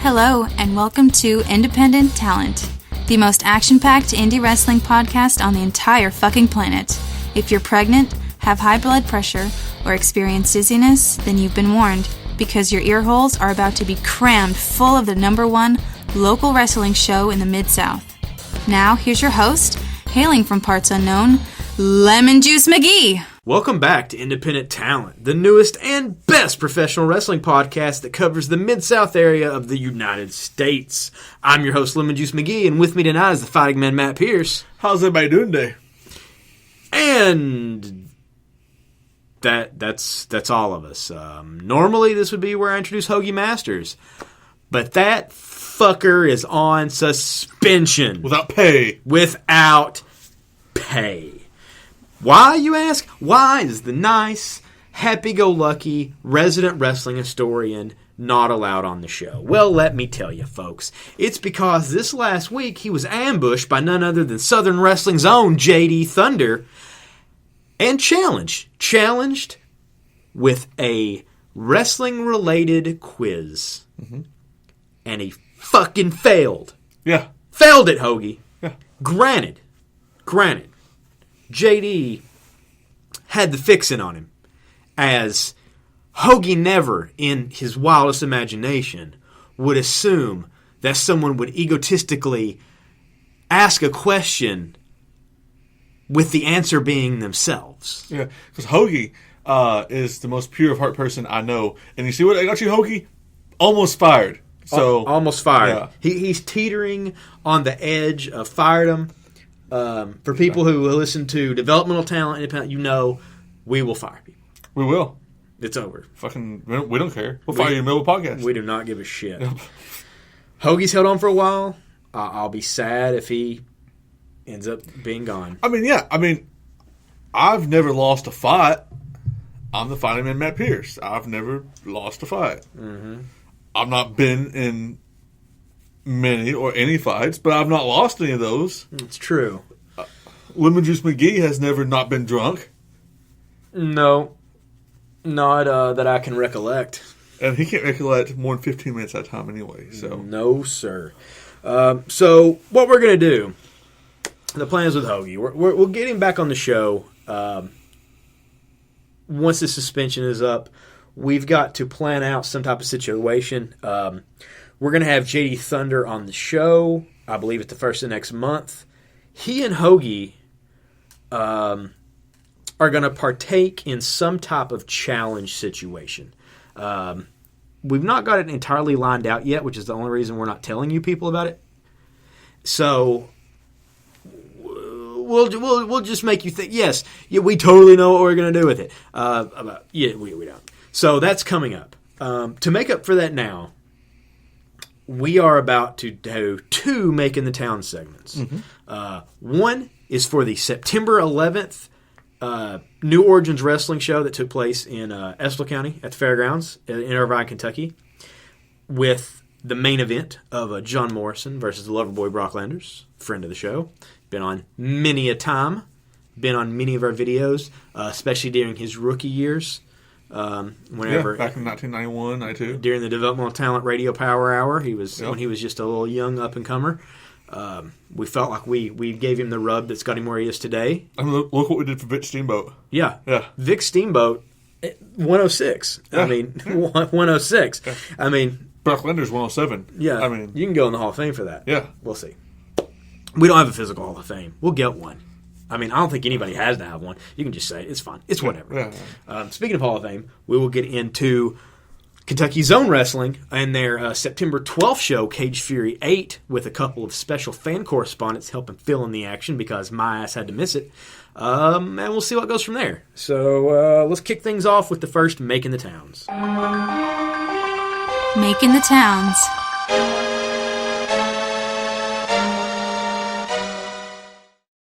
Hello, and welcome to Independent Talent, the most action-packed indie wrestling podcast on the entire fucking planet. If you're pregnant, have high blood pressure, or experience dizziness, then you've been warned, because your ear holes are about to be crammed full of the #1 local wrestling show in the Mid-South. Now, here's your host, hailing from parts unknown, Lemon Juice McGee. Welcome back to Independent Talent, the newest and best professional wrestling podcast that covers the Mid-South area of the United States. I'm your host, Lemon Juice McGee, and with me tonight is the fighting man, Matt Pierce. How's everybody doing today? And that's all of us. Normally, this would be where I introduce Hoagie Masters, but that fucker is on suspension. Without pay. Without pay. Why, you ask? Why is the nice, happy-go-lucky resident wrestling historian not allowed on the show? Well, let me tell you, folks. It's because this last week he was ambushed by none other than Southern Wrestling's own J.D. Thunder and challenged with a wrestling-related quiz. Mm-hmm. And he fucking failed. Yeah. Failed it, Hoagie. Yeah. Granted. JD had the fixin' on him, as Hoagie never, in his wildest imagination, would assume that someone would egotistically ask a question with the answer being themselves. Yeah, because Hoagie is the most pure of heart person I know. And you see what I got you, Hoagie? Almost fired. So almost fired. Yeah. He's teetering on the edge of firedom. For people who listen to developmental talent, independent, you know, we will fire people. We will. It's over. Fucking, we don't care. We'll fire you in the middle of a podcast. We do not give a shit. Hoagie's held on for a while. I'll be sad if he ends up being gone. I mean, I've never lost a fight. I'm the fighting man, Matt Pierce. I've never lost a fight. Mm-hmm. I've not been in many or any fights, but I've not lost any of those. It's true. Lemon Juice McGee has never not been drunk. No. Not that I can recollect. And he can't recollect more than 15 minutes at a time anyway. So no, sir. So what we're going to do, the plan is with Hoagie. We'll get him back on the show. Once the suspension is up, we've got to plan out some type of situation. We're going to have J.D. Thunder on the show, I believe at the first of next month. He and Hoagie are going to partake in some type of challenge situation. We've not got it entirely lined out yet, which is the only reason we're not telling you people about it. So we'll just make you think, yes, we totally know what we're going to do with it. We don't. So that's coming up. To make up for that now, we are about to do 2 Makin the Town segments. Mm-hmm. One is for the September 11th New Origins Wrestling show that took place in Estill County at the Fairgrounds in Irvine, Kentucky, with the main event of John Morrison versus the Loverboy Brock Landers, friend of the show. Been on many a time, been on many of our videos, especially during his rookie years. Whenever back in 1991, 92, during the Developmental Talent Radio Power Hour, when he was just a little young up and comer. We felt like we gave him the rub that's got him where he is today. I mean, look what we did for Vic Steamboat. Yeah. Vic Steamboat, 106. Yeah. I mean, 106. Yeah. I mean, Brock Landers 107. Yeah. I mean, you can go in the Hall of Fame for that. Yeah. We'll see. We don't have a physical Hall of Fame. We'll get one. I mean, I don't think anybody has to have one. You can just say it's fine. It's whatever. Yeah. Speaking of Hall of Fame, we will get into Kentucky Zone Wrestling and their September 12th show, Cage Fury 8, with a couple of special fan correspondents helping fill in the action because my ass had to miss it. And we'll see what goes from there. So let's kick things off with the first Makin the Towns. Makin the Towns.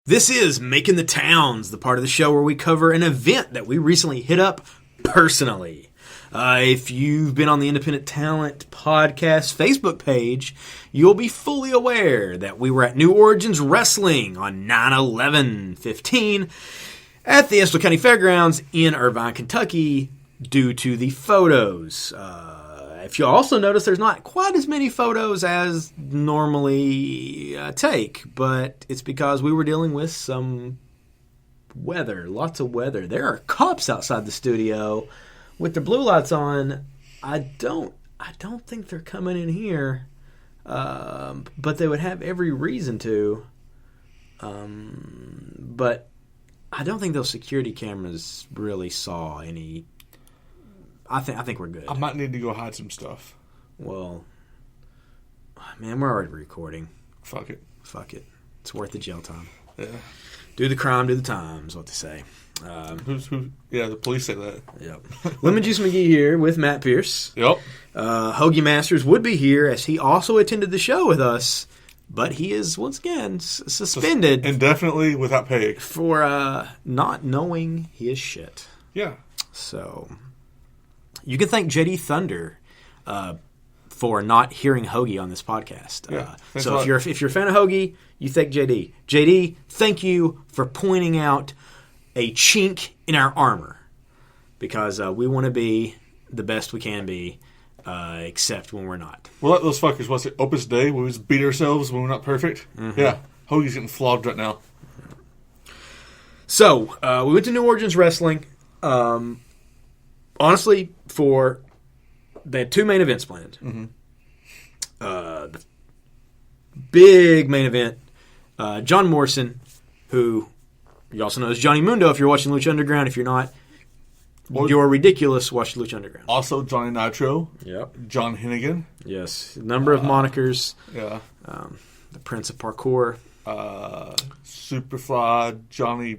This is Makin the Towns, the part of the show where we cover an event that we recently hit up personally. If you've been on the Independent Talent Podcast Facebook page, you'll be fully aware that we were at New Origins Wrestling on 9/11/15 at the Estill County Fairgrounds in Irvine, Kentucky, due to the photos. If you also notice, there's not quite as many photos as normally take, but it's because we were dealing with some weather, lots of weather. There are cops outside the studio with their blue lights on. I don't think they're coming in here, but they would have every reason to. But I don't think those security cameras really saw any. I think we're good. I might need to go hide some stuff. Well, man, we're already recording. Fuck it. It's worth the jail time. Yeah. Do the crime, do the time, is what they say. Who? Yeah, the police say that. Yep. Lemon Juice McGee here with Matt Pierce. Yep. Hoagie Masters would be here as he also attended the show with us, but he is, once again, suspended. Indefinitely without pay. For not knowing his shit. Yeah. So, you can thank JD Thunder for not hearing Hoagie on this podcast. Yeah, so if you're a fan of Hoagie, you thank JD. JD, thank you for pointing out a chink in our armor, because we want to be the best we can be, except when we're not. Well, let those fuckers, what's it, Opus Dei, where we just beat ourselves when we're not perfect? Mm-hmm. Yeah, Hoagie's getting flogged right now. So, we went to New Orleans Wrestling. Honestly, they had two main events planned. Mm-hmm. The big main event, John Morrison, who you also know as Johnny Mundo if you're watching Lucha Underground. If you're not, you're ridiculous. Watch Lucha Underground. Also, Johnny Nitro. Yep. John Hennigan. Yes. A number of monikers. Yeah. The Prince of Parkour. Superfly. Johnny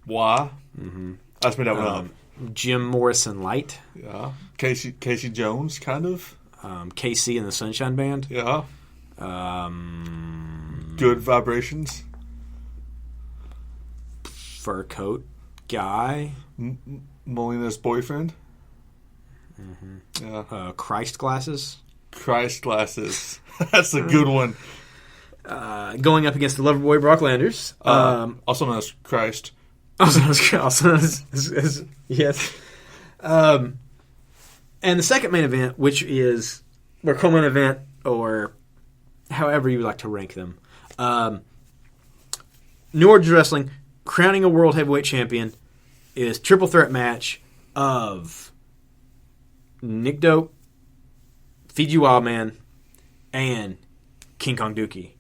Y. Mm-hmm. That's made that one up. Jim Morrison Light. Yeah. Casey Jones, kind of. KC and the Sunshine Band. Yeah. Good Vibrations. Fur Coat Guy. Molina's boyfriend. Mm-hmm. Yeah. Christ Glasses. Christ Glasses. That's a good one. Going up against the Loverboy Brock Landers. Also known as Christ. Also known as yes. And the second main event, which is their co-main event, or however you would like to rank them. New Orleans Wrestling, crowning a world heavyweight champion, is triple threat match of N.O.W, Fiji Wildman, and King Kong Dookie.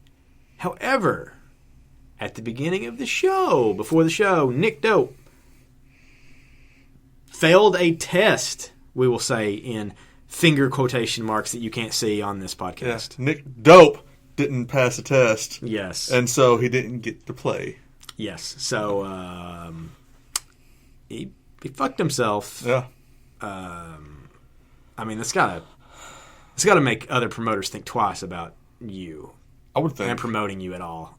However, at the beginning of the show, before the show, N.O.W failed a test, we will say in finger quotation marks that you can't see on this podcast. Yeah. N.O.W didn't pass a test. Yes. And so he didn't get to play. Yes. So he fucked himself. Yeah. I mean, it's got to make other promoters think twice about you. I would think. And promoting you at all.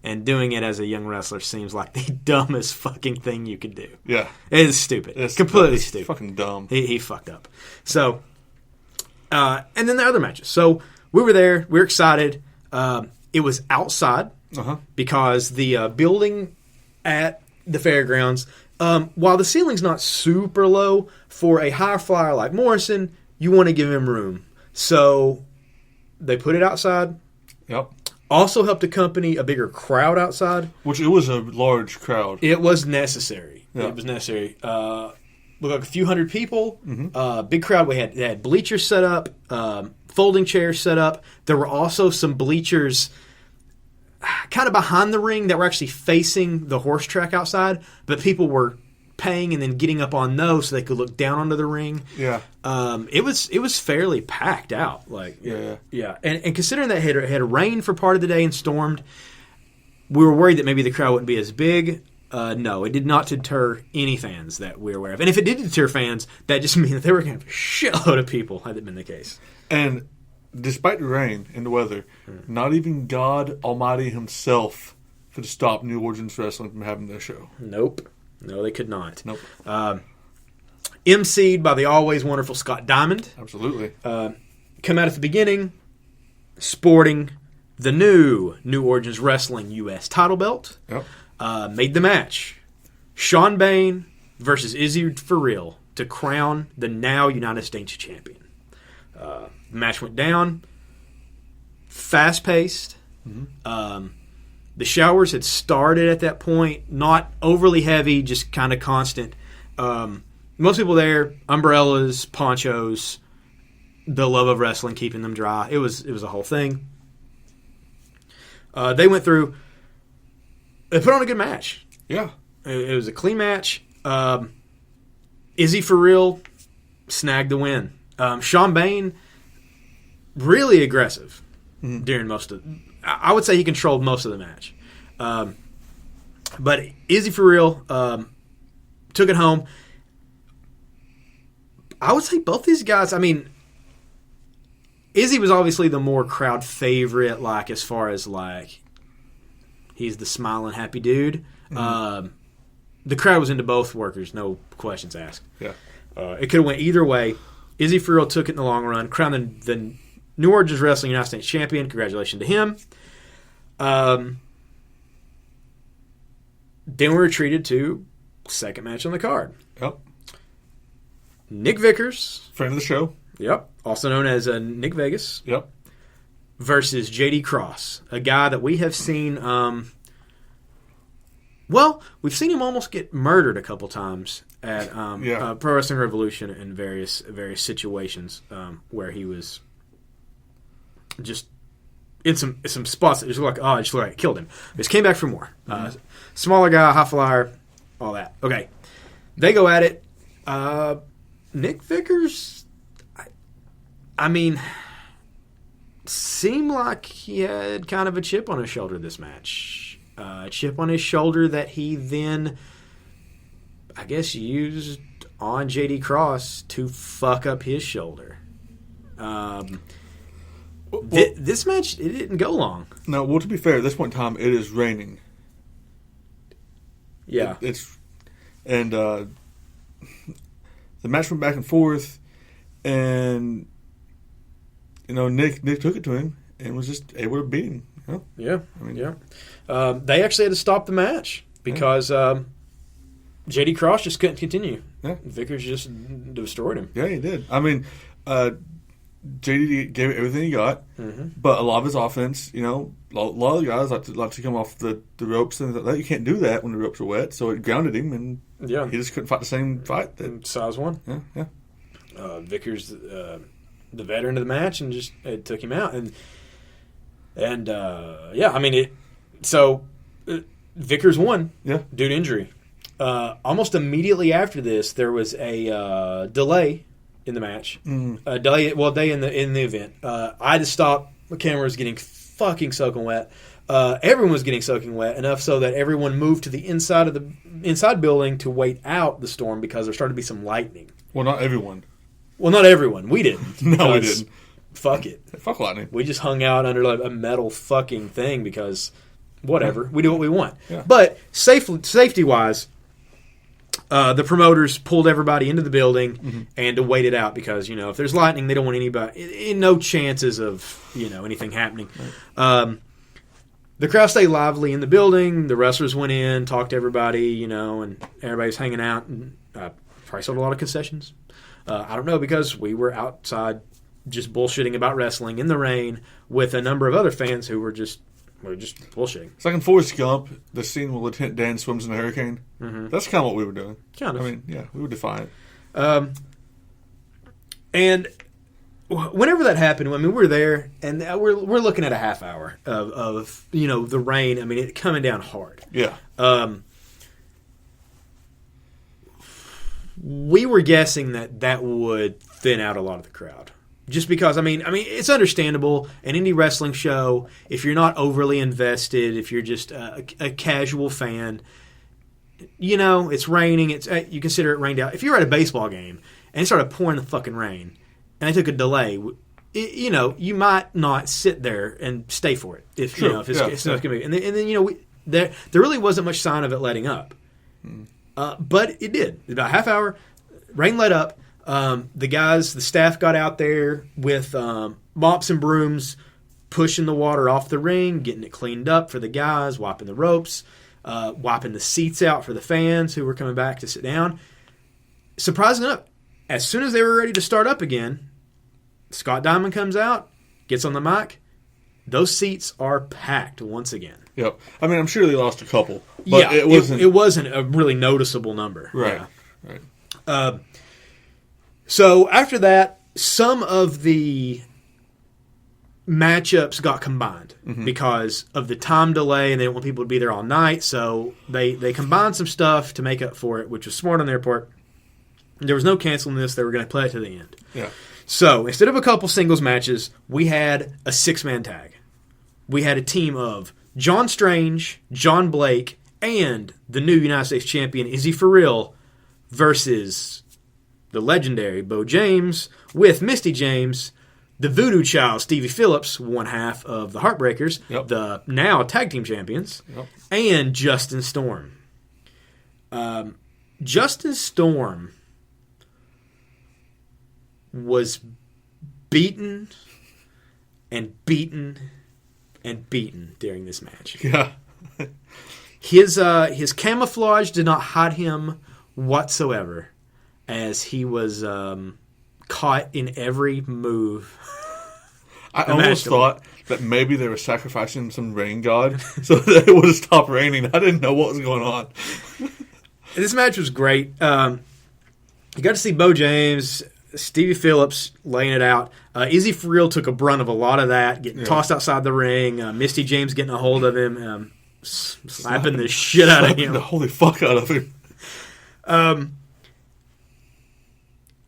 And doing it as a young wrestler seems like the dumbest fucking thing you could do. Yeah. It is stupid. It's completely stupid. Fucking dumb. He fucked up. So, and then the other matches. So, we were there. We were excited. It was outside because the building at the fairgrounds, while the ceiling's not super low, for a high flyer like Morrison, you want to give him room. So, they put it outside. Yep. Also helped accompany a bigger crowd outside. Which it was a large crowd. It was necessary. Yeah. It was necessary. Looked like a few hundred people. Mm-hmm. Big crowd. They had bleachers set up, folding chairs set up. There were also some bleachers kind of behind the ring that were actually facing the horse track outside, but people were paying and then getting up on those so they could look down onto the ring. Yeah. It was fairly packed out. Like yeah. And considering that it had rained for part of the day and stormed, we were worried that maybe the crowd wouldn't be as big. No, it did not deter any fans that we're aware of. And if it did deter fans, that just means that they were going to have a shitload of people had that been the case. And despite the rain and the weather, not even God Almighty himself could stop New Orleans Wrestling from having their show. Nope. No, they could not. Nope. MC'd by the always wonderful Scott Diamond. Absolutely. Come out at the beginning, sporting the new Orleans Wrestling U.S. title belt. Yep. Made the match. Sean Bain versus Izzy for Real to crown the now United States champion. The match went down. Fast-paced. The showers had started at that point. Not overly heavy, just kind of constant. Most people there, umbrellas, ponchos, the love of wrestling, keeping them dry. It was a whole thing. They went through. They put on a good match. Yeah. It was a clean match. Izzy for real snagged the win. Sean Bain, really aggressive during most of. I would say he controlled most of the match. But Izzy for real took it home. I would say both these guys. I mean, Izzy was obviously the more crowd favorite, like as far as like he's the smiling happy dude. The crowd was into both workers, no questions asked. Yeah, it could have went either way. Izzy for real took it in the long run, crowned the New Orleans Wrestling United States champion. Congratulations to him. Then we were treated to second match on the card. Yep. Nick Vickers, Friend of the show. Yep. Also known as Nick Vegas. Yep. Versus JD Cross, a guy that we have seen. Well, we've seen him almost get murdered a couple times at Pro Wrestling Revolution in various situations where he was just in some spots that just looked like, I just looked like it killed him. He just came back for more. Smaller guy, high flyer, all that. Okay. They go at it. Nick Vickers, I mean, seemed like he had kind of a chip on his shoulder this match. A chip on his shoulder that he then, I guess, used on JD Cross to fuck up his shoulder. This match, it didn't go long. No, well, to be fair, at this point in time, it is raining. Yeah. And the match went back and forth, and Nick took it to him and was just able to beat him. You know? Yeah, I mean, yeah. They actually had to stop the match because JD Cross just couldn't continue. Yeah. Vickers just destroyed him. Yeah, he did. I mean, JD gave it everything he got, but a lot of his offense, a lot of the guys like to come off the ropes and things like that. You can't do that when the ropes are wet, so it grounded him, and he just couldn't fight the same fight. Size one. Yeah. Vickers, the veteran of the match, and just it took him out, and I mean it. So Vickers won. Yeah, due to injury. Almost immediately after this, there was a delay in the match. Delay in the event. I had to stop. The camera was getting fucking soaking wet. Everyone was getting soaking wet enough so that everyone moved to the inside building to wait out the storm because there started to be some lightning. Well, not everyone. Well, not everyone. We didn't. No, we didn't. Fuck it. Fuck lightning. We just hung out under like a metal fucking thing because whatever. We do what we want. Yeah. But safety wise, the promoters pulled everybody into the building and to wait it out because, if there's lightning, they don't want anybody, no chances of, anything happening. Right. The crowd stayed lively in the building. The wrestlers went in, talked to everybody, and everybody was hanging out and probably sold a lot of concessions. I don't know because we were outside just bullshitting about wrestling in the rain with a number of other fans who were just bullshitting. It's like in Forrest Gump, the scene where Lieutenant Dan swims in a hurricane. That's kind of what we were doing. Kind of. I mean, yeah, we were defiant. And whenever that happened, I mean, we were there, and we're looking at a half hour of the rain. I mean, it coming down hard. Yeah. We were guessing that would thin out a lot of the crowd. Just because, I mean, it's understandable. An indie wrestling show, if you're not overly invested, if you're just a casual fan, it's raining. You consider it rained out. If you're at a baseball game and it started pouring the fucking rain and they took a delay, you might not sit there and stay for it. If it's going to be. And then there really wasn't much sign of it letting up. But it did. About a half hour, rain let up. The staff got out there with mops and brooms, pushing the water off the ring, getting it cleaned up for the guys, wiping the ropes, wiping the seats out for the fans who were coming back to sit down. Surprisingly enough, as soon as they were ready to start up again, Scott Diamond comes out, gets on the mic. Those seats are packed once again. Yep. I mean, I'm sure they lost a couple, but it wasn't a really noticeable number. Right. Yeah. Right. So after that, some of the matchups got combined because of the time delay, and they didn't want people to be there all night. So they combined some stuff to make up for it, which was smart on their part. There was no canceling this; they were going to play it to the end. Yeah. So instead of a couple singles matches, we had a 6-man tag. We had a team of John Strange, John Blake, and the new United States champion Izzy For Real versus the legendary Bo James with Misty James, the Voodoo Child Stevie Phillips, one half of the Heartbreakers, the now tag team champions, and Justin Storm. Justin Storm was beaten and beaten and beaten during this match. Yeah. His camouflage did not hide him whatsoever, as he was caught in every move. I almost thought that maybe they were sacrificing some rain god so that it would stop raining. I didn't know what was going on. This match was great. You got to see Bo James, Stevie Phillips laying it out. Izzy For Real took a brunt of a lot of that, getting tossed outside the ring. Misty James getting a hold of him, slapping the shit out of him. The holy fuck out of him.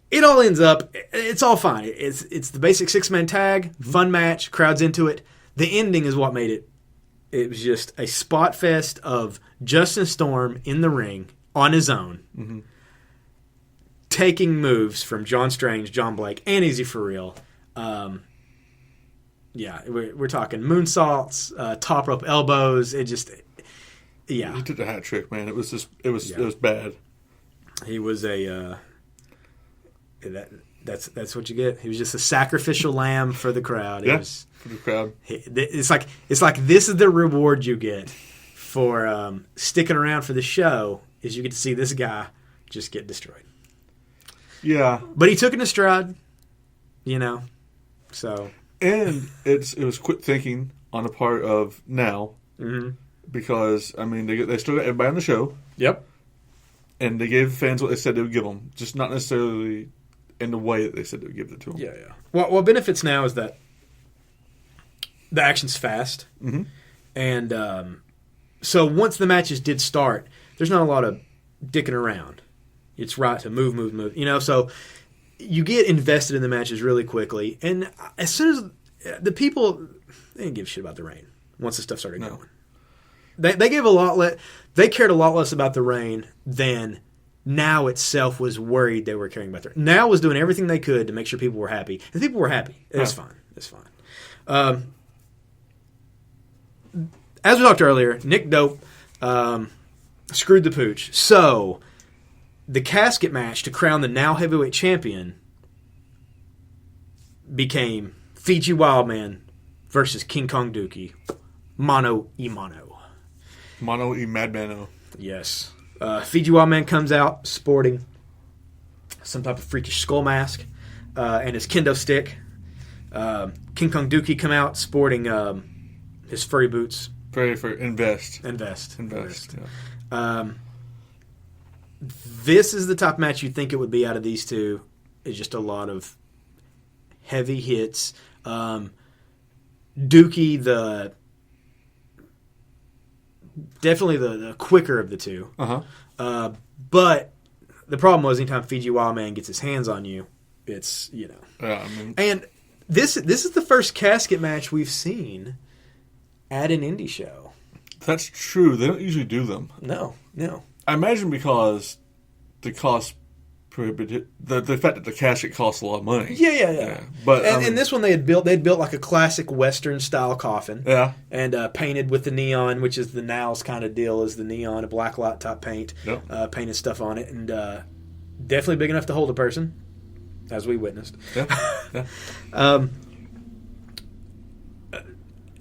It all ends up, it's all fine. It's the basic 6-man tag, fun match, crowd's into it. The ending is what made it. It was just a spot fest of Justin Storm in the ring on his own, taking moves from John Strange, John Blake, and Izzy For Real. Yeah, we're talking moonsaults, top rope elbows. It just, yeah. He did a hat trick, man. It was just, it was bad. He was a, that's what you get. He was just a sacrificial lamb for the crowd. For the crowd. It's like this is the reward you get for sticking around for the show, is you get to see this guy just get destroyed. Yeah, but he took it in stride, So, and it was quick thinking on the part of Now, because I mean they still got everybody on the show. Yep. And they gave the fans what they said they would give them, just not necessarily in the way that they said they would give it to them. Yeah, yeah. What benefits Now is that the action's fast, and so once the matches did start, there's not a lot of dicking around. It's right to move. So you get invested in the matches really quickly, and as soon as the people, they didn't give a shit about the rain once the stuff started going. They gave a lot. They cared a lot less about the rain than Now itself was worried they were caring about the rain. Now was doing everything they could to make sure people were happy, and people were happy. It was fine. It's fine. As we talked earlier, N.O.W. screwed the pooch. So the casket match to crown the now heavyweight champion became Fiji Wildman versus King Kong Dookie. Mano y mano. Mano y madmano. Yes. Fiji Wildman comes out sporting some type of freakish skull mask and his kendo stick. King Kong Dookie come out sporting his furry boots. Invest. Yeah. This is the top match you'd think it would be out of these two. It's just a lot of heavy hits. Dookie, definitely the quicker of the two. But the problem was anytime Fiji Wildman gets his hands on you, it's, And this is the first casket match we've seen at an indie show. That's true. They don't usually do them. No. I imagine because the cost prohibited, the fact that the casket costs a lot of money. Yeah. But and this one they'd built like a classic Western style coffin. Yeah. And painted with the neon, which is the Now's kind of deal, is the neon, a black light top paint, painted stuff on it, and definitely big enough to hold a person, as we witnessed. Yeah.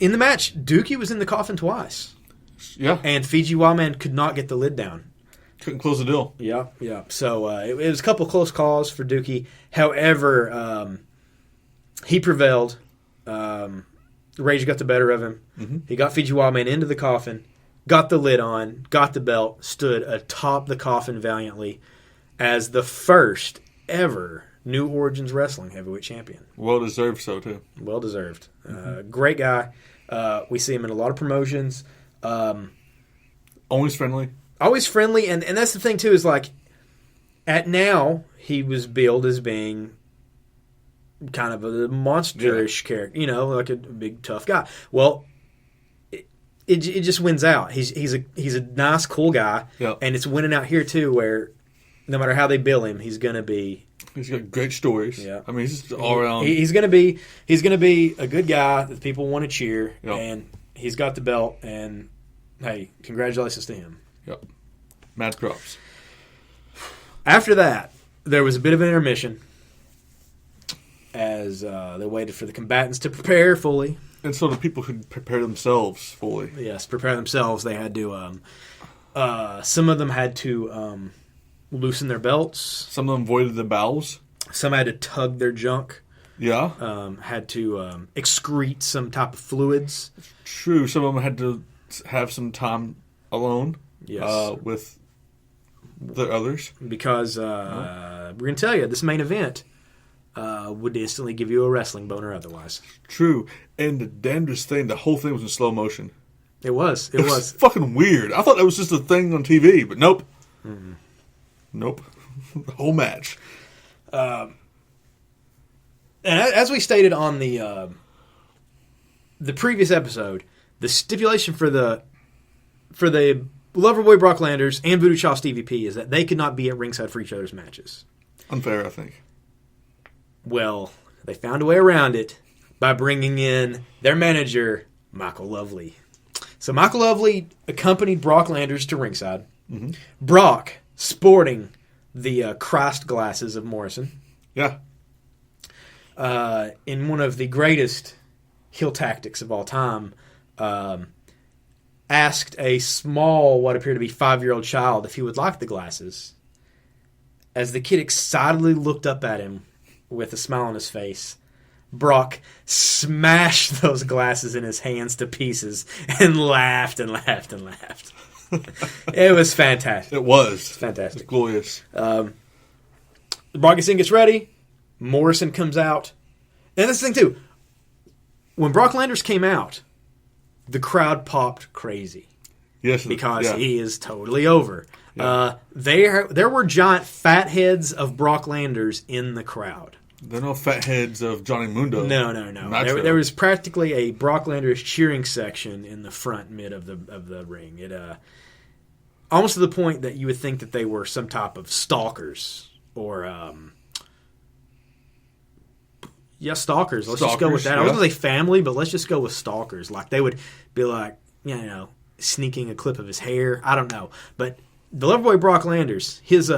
In the match, Dookie was in the coffin twice. Yeah. And Fiji Wildman could not get the lid down. Couldn't close the deal. Yeah. So it was a couple close calls for Dookie. However, He prevailed. Rage got the better of him. Mm-hmm. He got Fiji Wildman into the coffin, got the lid on, got the belt, stood atop the coffin valiantly as the first ever New Origins Wrestling Heavyweight Champion. Well deserved, so too. Well deserved. Great guy. We see him in a lot of promotions. Always friendly. Always friendly, and that's the thing too, is like at Now he was billed as being kind of a monsterish character, you know, like a big tough guy. Well, it just wins out. He's a nice, cool guy, Yep. and it's winning out here too, where no matter how they bill him, he's gonna be. He's got great stories. Yeah. I mean, he's just all around. He's gonna be a good guy that people want to cheer, Yep. and he's got the belt. And hey, congratulations to him. Yep. Mad props. After that, there was a bit of an intermission as they waited for the combatants to prepare fully. And so the people could prepare themselves fully. Yes, prepare themselves. They had to. Some of them had to loosen their belts. Some of them voided the bowels. Some had to tug their junk. Yeah. Had to excrete some type of fluids. True. Some of them had to have some time alone. Yes. With the others. Because we're going to tell you, this main event would instantly give you a wrestling boner otherwise. True. And the damnedest thing, the whole thing was in slow motion. It was. It was fucking weird. I thought that was just a thing on TV, but nope. Mm-hmm. Nope. The whole match. And as we stated on the previous episode, the stipulation for the Loverboy Brock Landers and Voodoo Child Stevie P is that they could not be at ringside for each other's matches. Unfair, I think. Well, they found a way around it by bringing in their manager, Michael Lovely. So Michael Lovely accompanied Brock Landers to ringside. Mm-hmm. Brock sporting the Christ glasses of Morrison. Yeah. In one of the greatest heel tactics of all time, asked a small, what appeared to be 5-year-old child if he would like the glasses. As the kid excitedly looked up at him with a smile on his face, Brock smashed those glasses in his hands to pieces and laughed and laughed and laughed. It was fantastic. It was. Fantastic. It was glorious. Brock gets ready. Morrison comes out. And that's the thing, too. When Brock Landers came out, the crowd popped crazy. Yes. Because yeah. he is totally over. Yeah. There were giant fat heads of Brock Landers in the crowd. There are no fat heads of Johnny Mundo. No. There was practically a Brock Landers cheering section in the front mid of the ring. It almost to the point that you would think that they were some type of stalkers or stalkers. Let's just go with that. I was going to say family, but let's just go with stalkers. Like they would be like, sneaking a clip of his hair. I don't know, but the Loverboy Brock Landers, his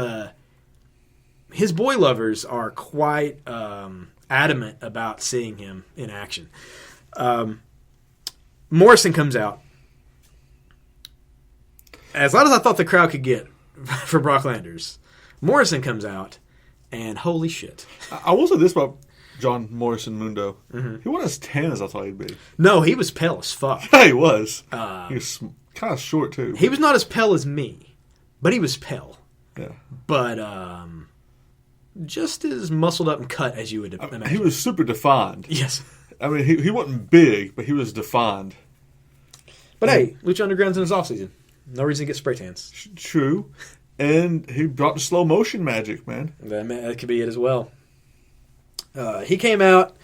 boy lovers are quite adamant about seeing him in action. Morrison comes out. As loud as I thought the crowd could get for Brock Landers, Morrison comes out, and holy shit. I will say this about John Morrison Mundo. Mm-hmm. He wasn't as tan as I thought he'd be. No, he was pale as fuck. Yeah, he was. He was kind of short, too. He was not as pale as me, but he was pale. Yeah. But just as muscled up and cut as you would imagine. He was super defined. Yes. I mean, he wasn't big, but he was defined. But hey, Lucha Underground's in his offseason. No reason to get spray tans. True. And he brought the slow motion magic, man. That could be it as well. He came out.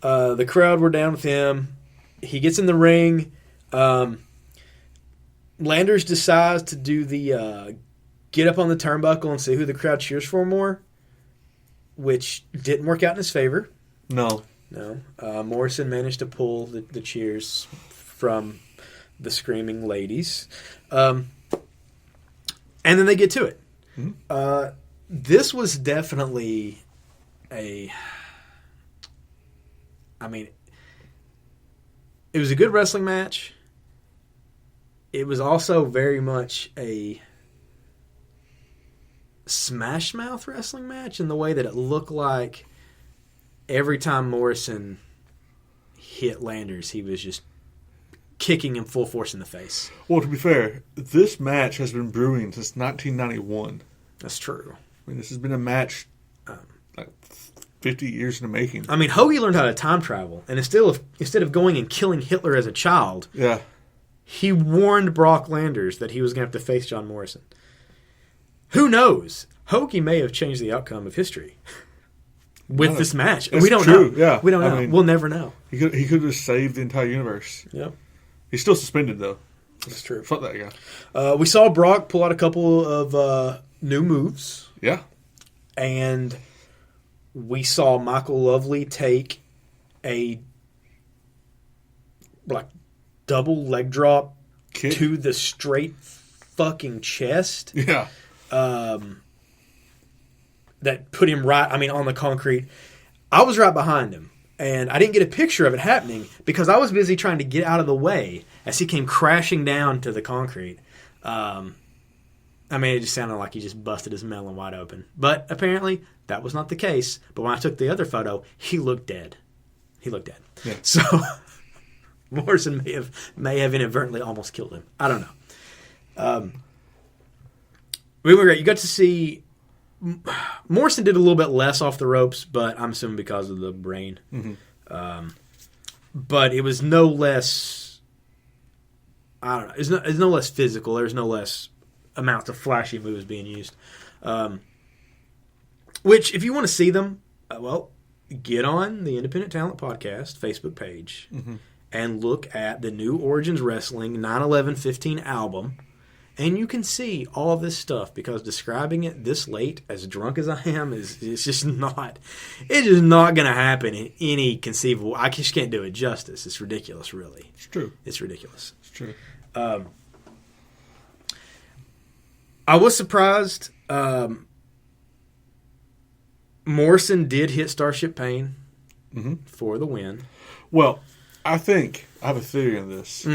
The crowd were down with him. He gets in the ring. Landers decides to do the get up on the turnbuckle and see who the crowd cheers for more, which didn't work out in his favor. No. Morrison managed to pull the cheers from the screaming ladies. And then they get to it. Mm-hmm. This was definitely it was a good wrestling match. It was also very much a Smash Mouth wrestling match in the way that it looked like every time Morrison hit Landers, he was just kicking him full force in the face. Well, to be fair, this match has been brewing since 1991. That's true. I mean, this has been a match like 50 years in the making. I mean, Hoagie learned how to time travel, and instead of going and killing Hitler as a child, yeah, he warned Brock Landers that he was going to have to face John Morrison. Who knows? Hoagie may have changed the outcome of history with this match. And we don't know. Yeah. We don't know. I mean, we'll never know. He could have saved the entire universe. Yep. He's still suspended, though. That's true. Fuck that guy. We saw Brock pull out a couple of new moves. Yeah. And we saw Michael Lovely take a double leg drop Kick. to the straight fucking chest. Yeah. That put him on the concrete. I was right behind him, and I didn't get a picture of it happening because I was busy trying to get out of the way as he came crashing down to the concrete. It just sounded like he just busted his melon wide open. But apparently, that was not the case. But when I took the other photo, he looked dead. Yeah. So, Morrison may have inadvertently almost killed him. I don't know. We were great. You got to see... Morrison did a little bit less off the ropes, but I'm assuming because of the brain. Mm-hmm. But it was no less... I don't know. It's no less physical. There's no less amounts of flashy moves being used. Which, if you want to see them, get on the Independent Talent Podcast Facebook page and look at the new Origins Wrestling 9/11/15 album, and you can see all of this stuff because describing it this late, as drunk as I am, it's just not. It is not going to happen in any conceivable. I just can't do it justice. It's ridiculous, really. It's true. It's ridiculous. It's true. I was surprised. Morrison did hit Starship Pain for the win. Well, I think I have a theory on this.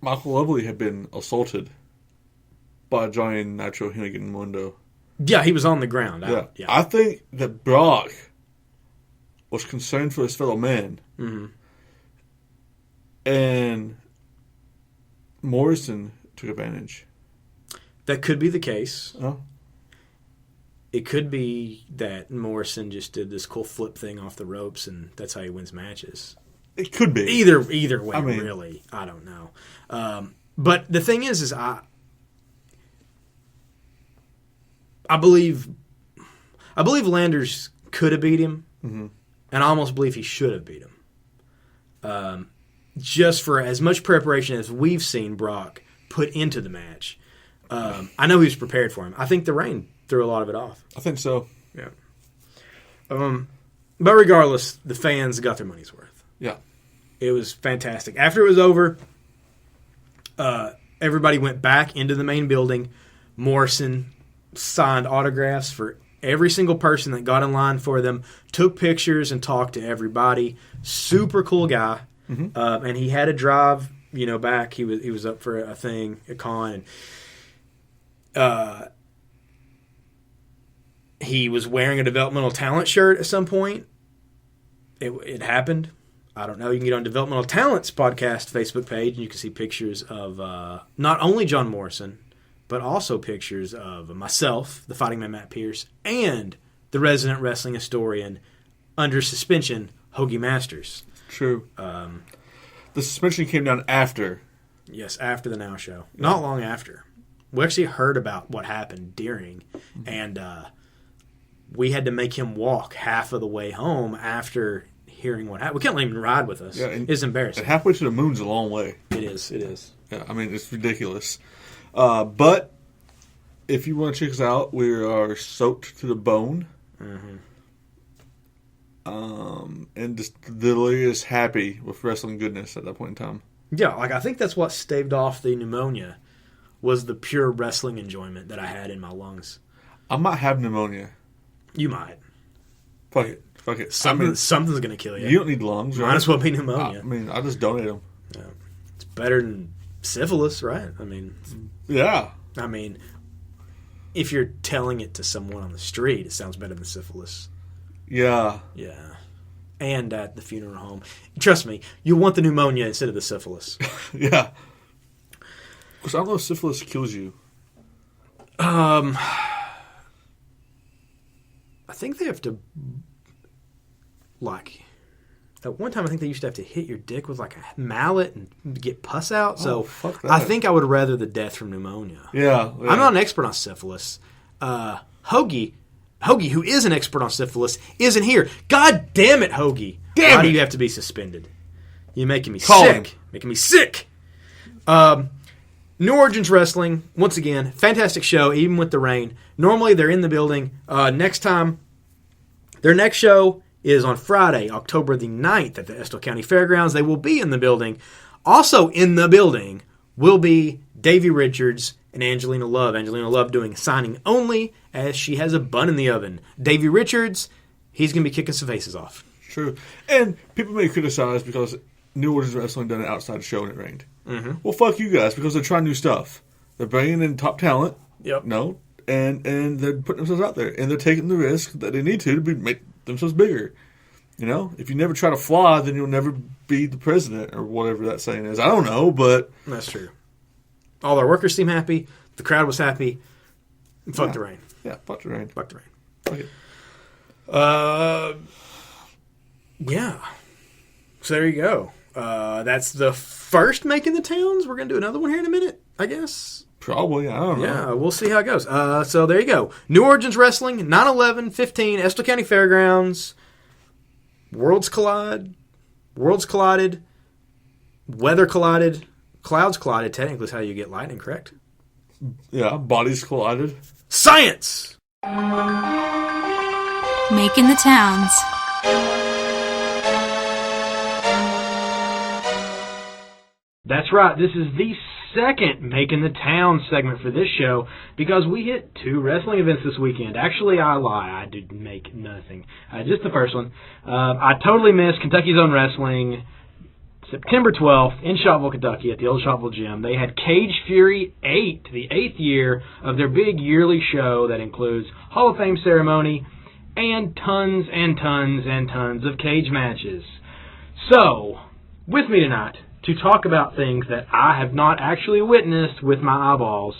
Michael Lovely had been assaulted by Johnny Nitro Hennigan Mundo. Yeah, he was on the ground. Yeah. I think that Brock was concerned for his fellow man. And Morrison took advantage. That could be the case. Oh. It could be that Morrison just did this cool flip thing off the ropes, and that's how he wins matches. It could be. Either way, really. I don't know. But the thing is I believe Landers could have beat him, and I almost believe he should have beat him. Just for as much preparation as we've seen Brock put into the match. I know he was prepared for him. I think the rain threw a lot of it off. I think so. Yeah. But regardless, the fans got their money's worth. Yeah. It was fantastic. After it was over, everybody went back into the main building. Morrison signed autographs for every single person that got in line for them, took pictures and talked to everybody. Super cool guy. And he had a drive, back. He was up for a con, and he was wearing a developmental talent shirt at some point. It happened. I don't know. You can get on Developmental Talents Podcast Facebook page, and you can see pictures of not only John Morrison, but also pictures of myself, the Fighting Man Matt Pierce, and the resident wrestling historian under suspension, Hoagie Masters. True. The suspension came down after. Yes, after the Now Show. Yeah. Not long after. We actually heard about what happened during, and we had to make him walk half of the way home after hearing what happened. We can't let him ride with us. Yeah, it's embarrassing. Halfway to the moon's a long way. It is. Yeah, it's ridiculous. But if you want to check us out, we are soaked to the bone. And just literally is happy with wrestling goodness at that point in time. Yeah, I think that's what staved off the pneumonia, was the pure wrestling enjoyment that I had in my lungs. I might have pneumonia. You might. Fuck it. Something's going to kill you. You don't need lungs, right? Might as well be pneumonia. I just donate them. Yeah. It's better than syphilis, right? Yeah. If you're telling it to someone on the street, it sounds better than syphilis. Yeah. Yeah. And at the funeral home. Trust me, you want the pneumonia instead of the syphilis. Yeah. Because I don't know if syphilis kills you. I think they have to, like, at one time I think they used to have to hit your dick with like a mallet and get pus out. So fuck that. I think I would rather the death from pneumonia. Yeah. I'm not an expert on syphilis. Hoagie, who is an expert on syphilis, isn't here. God damn it, Hoagie. Damn Why it. do you have to be suspended? You're making me Call sick. him. Making me sick. New Origins Wrestling, once again, fantastic show, even with the rain. Normally, they're in the building. Next time, their next show is on Friday, October the 9th at the Estill County Fairgrounds. They will be in the building. Also in the building will be Davey Richards and Angelina Love. Angelina Love doing signing only as she has a bun in the oven. Davey Richards, he's going to be kicking some faces off. True. And people may criticize because New Origins Wrestling done an outside show and it rained. Mm-hmm. Well, fuck you guys because they're trying new stuff. They're bringing in top talent. Yep. No. And they're putting themselves out there. And they're taking the risk that they need to make themselves bigger. You know? If you never try to fly, then you'll never be the president or whatever that saying is. I don't know, but... That's true. All their workers seem happy. The crowd was happy. Fuck the rain. Yeah, fuck the rain. Fuck the rain. Fuck it. Yeah. So there you go. That's the first Making the Towns. We're going to do another one here in a minute, I guess. Probably. I don't know. Yeah, we'll see how it goes. So there you go. New Origins Wrestling, 9/11/15, Estill County Fairgrounds. Worlds collided. Weather collided. Clouds collided. Technically is how you get lightning, correct? Yeah, bodies collided. Science! Making the Towns. That's right. This is the second Making the Town segment for this show because we hit 2 wrestling events this weekend. Actually, I lie. I did make nothing. Just the first one. I totally missed Kentucky's Own Wrestling, September 12th in Shottville, Kentucky at the old Shottville Gym. They had Cage Fury 8, the 8th year of their big yearly show that includes Hall of Fame ceremony and tons and tons and tons of cage matches. So, with me tonight, to talk about things that I have not actually witnessed with my eyeballs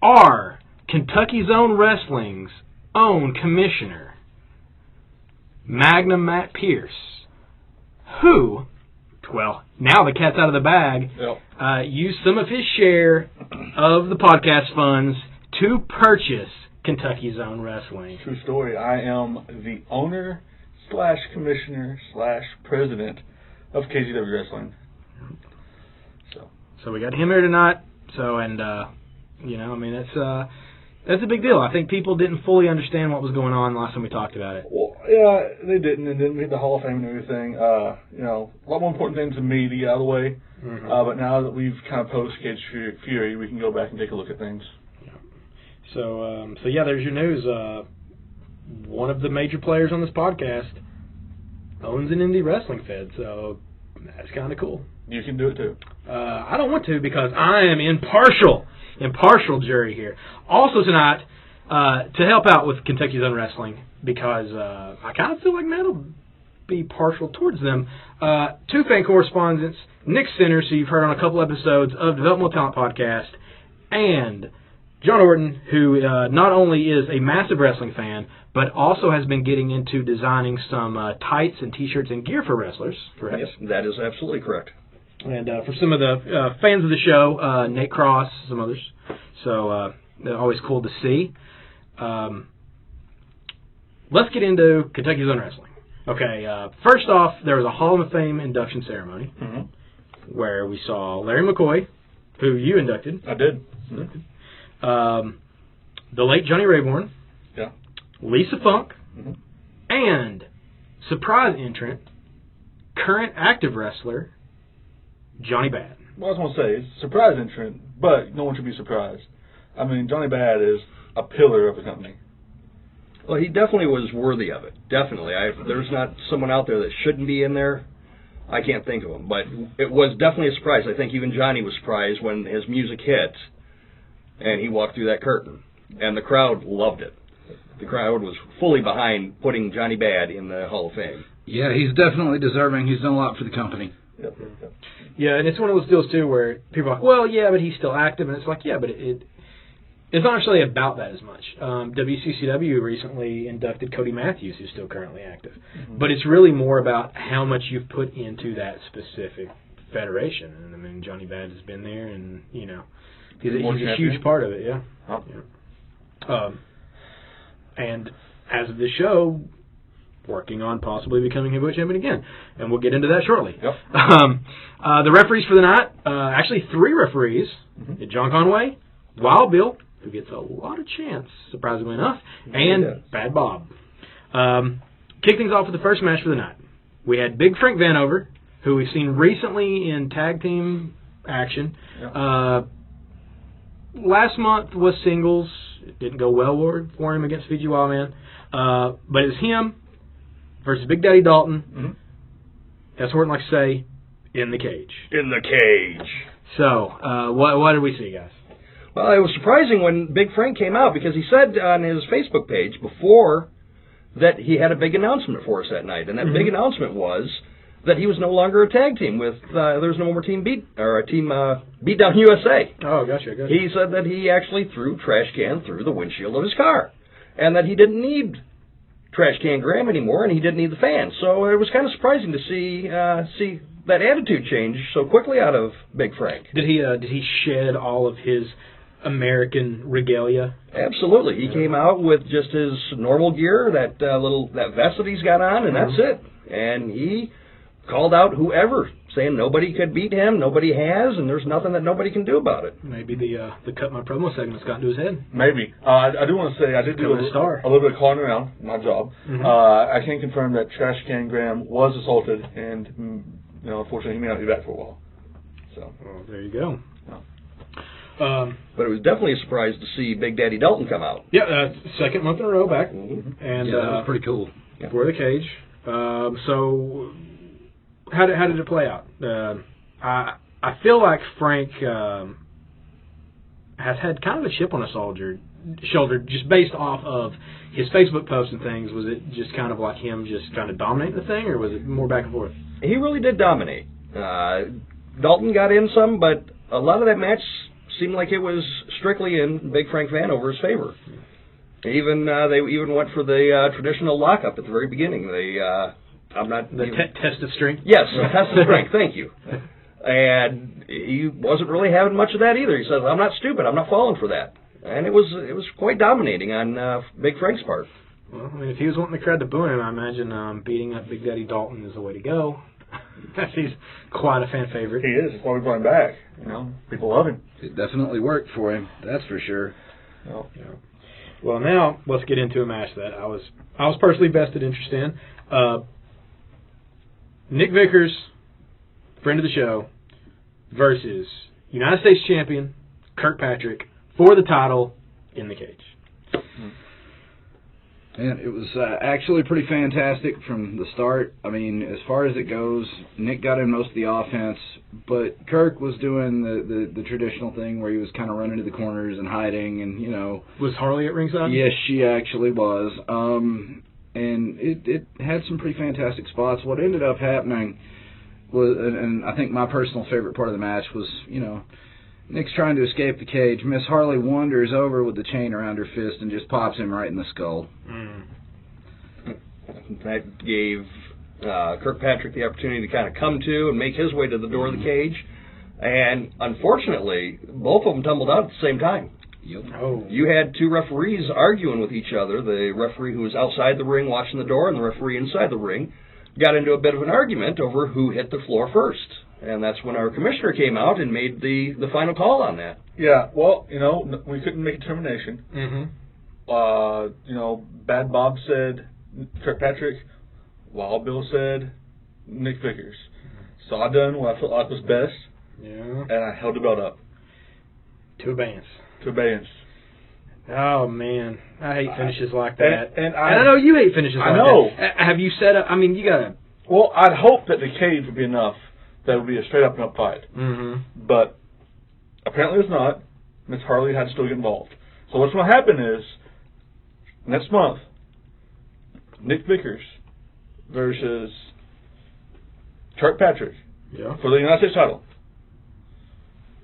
are Kentucky's Own Wrestling's own commissioner, Magnum Matt Pierce, who, well, now the cat's out of the bag, used some of his share of the podcast funds to purchase Kentucky's Own Wrestling. True story. I am the owner / commissioner / president of K.Z.W. Wrestling. So we got him here tonight. So, and, you know, I mean, that's a big deal. I think people didn't fully understand what was going on last time we talked about it. Well, yeah, they didn't, and didn't meet the Hall of Fame and everything. You know, a lot more important things than me to get out of the way. Mm-hmm. But now that we've kind of post-Cage Fury, we can go back and take a look at things. Yeah. So yeah, there's your news. One of the major players on this podcast owns an indie wrestling fed, so that's kind of cool. You can do it too. I don't want to because I am impartial jury here. Also tonight, to help out with Kentucky's Own Wrestling, because I kind of feel like Matt will be partial towards them. 2 fan correspondents, Nick Sinners, who you've heard on a couple episodes of Developmental Talent Podcast, and John Orton, who not only is a massive wrestling fan, but also has been getting into designing some tights and T-shirts and gear for wrestlers, correct? Yes, that is absolutely correct. And for some of the fans of the show, Nate Cross, some others. So they're always cool to see. Let's get into Kentucky's Own Wrestling. Okay, first off, there was a Hall of Fame induction ceremony where we saw Larry McCoy, who you inducted. I did. The late Johnny Rayborn. Yeah. Lisa Funk. And surprise entrant, current active wrestler, Johnny Bad. Well, I was going to say, it's a surprise entrant, but no one should be surprised. I mean, Johnny Bad is a pillar of the company. Well, he definitely was worthy of it. Definitely. There's not someone out there that shouldn't be in there. I can't think of him. But it was definitely a surprise. I think even Johnny was surprised when his music hit and he walked through that curtain. And the crowd loved it. the crowd was fully behind putting Johnny Bad in the Hall of Fame. Yeah, he's definitely deserving. He's done a lot for the company. Yep. Yeah, and it's one of those deals, too, where people are like, well, yeah, but he's still active. And it's like, yeah, but it's not actually about that as much. WCCW recently inducted Cody Matthews, who's still currently active. Mm-hmm. But it's really more about how much you've put into that specific federation. And, I mean, Johnny Bad has been there, and, you know, he's a huge part of it, yeah. Oh. Yeah. And as of this show, working on possibly becoming heavyweight champion again. And we'll get into that shortly. Yep. The referees for the night, actually 3 referees. Mm-hmm. John Conway, Wild Bill, who gets a lot of chance, surprisingly enough, and Bad Bob. Kick things off with the first match for the night. We had Big Frank Vanover, who we've seen recently in tag team action. Yep. Last month was singles. It didn't go well for him against Fiji Wildman. But it's him versus Big Daddy Dalton. Mm-hmm. As Horton likes to say, in the cage. In the cage. So, what did we see, guys? Well, it was surprising when Big Frank came out because he said on his Facebook page before that he had a big announcement for us that night. And that big announcement was that he was no longer a tag team with, there's no more Team Beatdown USA. Oh, gotcha. He said that he actually threw trash can through the windshield of his car. And that he didn't need Trash Can Graham anymore, and he didn't need the fans. So it was kind of surprising to see that attitude change so quickly out of Big Frank. Did he shed all of his American regalia? Absolutely. He came out with just his normal gear, that vest that he's got on, and that's it. And he called out whoever, saying nobody could beat him, nobody has, and there's nothing that nobody can do about it. Maybe the Cut My Promo segment's got into his head. Maybe. I do want to say I did do a little bit of calling around, my job. Mm-hmm. I can confirm that Trash Can Graham was assaulted, and unfortunately he may not be back for a while. So. Well, there you go. But it was definitely a surprise to see Big Daddy Dalton come out. Yeah, second month in a row back. Mm-hmm. And that was pretty cool. For the cage. So, how did it play out? I feel like Frank has had kind of a chip on his shoulder just based off of his Facebook posts and things. Was it just kind of like him just kind of dominating the thing, or was it more back and forth? He really did dominate. Dalton got in some, but a lot of that match seemed like it was strictly in Big Frank Vanover's favor. They even went for the traditional lockup at the very beginning. Test of strength? Yes, test of strength, thank you. And he wasn't really having much of that either. He says, I'm not stupid, I'm not falling for that. And it was quite dominating on Big Frank's part. Well, I mean, if he was wanting the crowd to boo him, I imagine beating up Big Daddy Dalton is the way to go. He's quite a fan favorite. He is. That's why we brought him back. People love him. It definitely worked for him, that's for sure. Oh. Yeah. Well, now let's get into a match that I was personally vested interest in. Nick Vickers, friend of the show, versus United States champion Kirkpatrick for the title in the cage. And it was actually pretty fantastic from the start. I mean, as far as it goes, Nick got in most of the offense, but Kirk was doing the traditional thing where he was kind of running to the corners and hiding, and Was Harley at ringside? Yes, she actually was. And it had some pretty fantastic spots. What ended up happening was, and I think my personal favorite part of the match was, Nick's trying to escape the cage. Miss Harley wanders over with the chain around her fist and just pops him right in the skull. That gave Kirkpatrick the opportunity to kind of come to and make his way to the door of the cage. And unfortunately, both of them tumbled out at the same time. Yep. Oh. You had 2 referees arguing with each other. The referee who was outside the ring watching the door and the referee inside the ring got into a bit of an argument over who hit the floor first. And that's when our commissioner came out and made the final call on that. Yeah, well, we couldn't make a determination. Mm-hmm. Bad Bob said Kirkpatrick, Wild Bill said Nick Vickers. So I done what I felt like was best, and I held the belt up. To abeyance. Oh, man. I hate finishes like that. And I know you hate finishes like that. I know. Have you set up... I mean, you got to... Well, I'd hope that the cage would be enough that it would be a straight up and up fight. Mm-hmm. But apparently it's not. Miss Harley had to still get involved. So what's going to happen is next month, Nick Vickers versus Kirkpatrick for the United States title.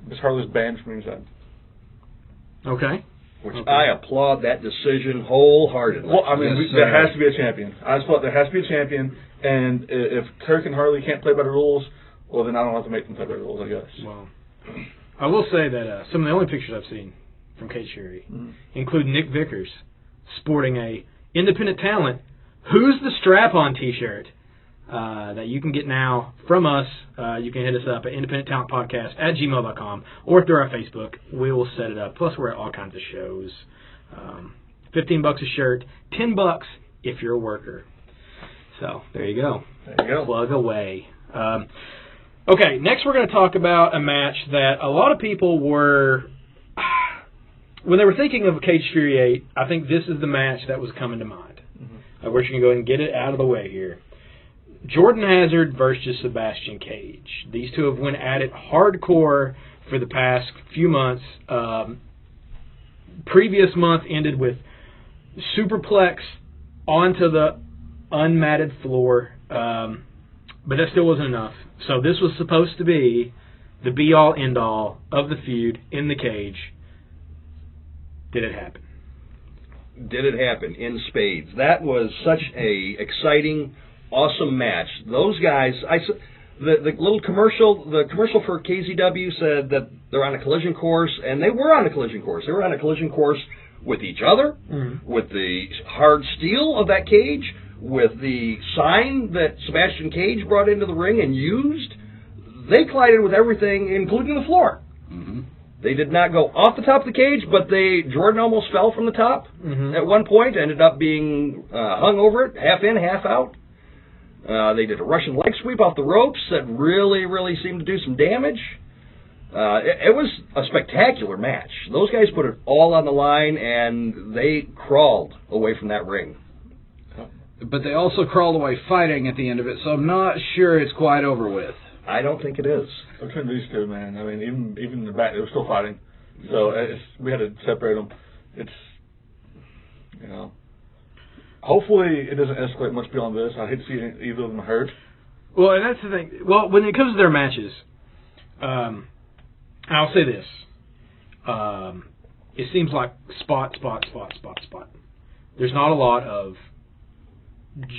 Miss Harley's banned from ringside. Okay. Which I applaud that decision wholeheartedly. Well, I mean, there has to be a champion. I just thought there has to be a champion, and if Kirk and Harley can't play by the rules, well, then I don't have to make them play by the rules, I guess. Well, I will say that some of the only pictures I've seen from Cage Fury include Nick Vickers sporting a independent talent Who's the Strap-On t-shirt that you can get now from us. You can hit us up at independenttalentpodcast@gmail.com or through our Facebook. We will set it up. Plus, we're at all kinds of shows. $15 a shirt, $10 if you're a worker. So, there you go. There you go. Plug away. Okay, next we're going to talk about a match that a lot of people were... When they were thinking of Cage Fury 8, I think this is the match that was coming to mind. We're just going to go ahead and get it out of the way here. Jordan Hazard versus Sebastian Cage. These two have went at it hardcore for the past few months. Previous month ended with superplex onto the unmatted floor, but that still wasn't enough. So this was supposed to be the be-all, end-all of the feud in the cage. Did it happen? Did it happen in spades? That was such a exciting, awesome match. Those guys, the little commercial, the commercial for K.Z.W. said that they're on a collision course, and they were on a collision course. They were on a collision course with each other, with the hard steel of that cage, with the sign that Sebastian Cage brought into the ring and used. They collided with everything, including the floor. They did not go off the top of the cage, but Jordan almost fell from the top at one point, ended up being hung over it, half in, half out. They did a Russian leg sweep off the ropes that really, really seemed to do some damage. It was a spectacular match. Those guys put it all on the line, and they crawled away from that ring. But they also crawled away fighting at the end of it, so I'm not sure it's quite over with. I don't think it is. Between these two, man. I mean, even in the back, they were still fighting. So we had to separate them. It's, hopefully it doesn't escalate much beyond this. I hate to see either of them hurt. Well, and that's the thing. Well, when it comes to their matches, I'll say this. It seems like spot. There's not a lot of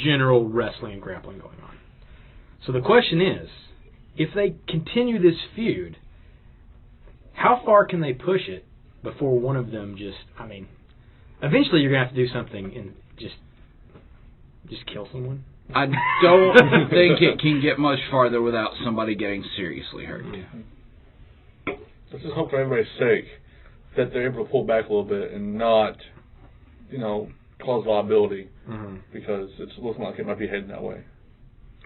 general wrestling and grappling going on. So the question is, if they continue this feud, how far can they push it before one of them eventually you're going to have to do something and just kill someone? I don't think it can get much farther without somebody getting seriously hurt. Let's just hope for everybody's sake that they're able to pull back a little bit and not, cause liability because it's looking like it might be heading that way.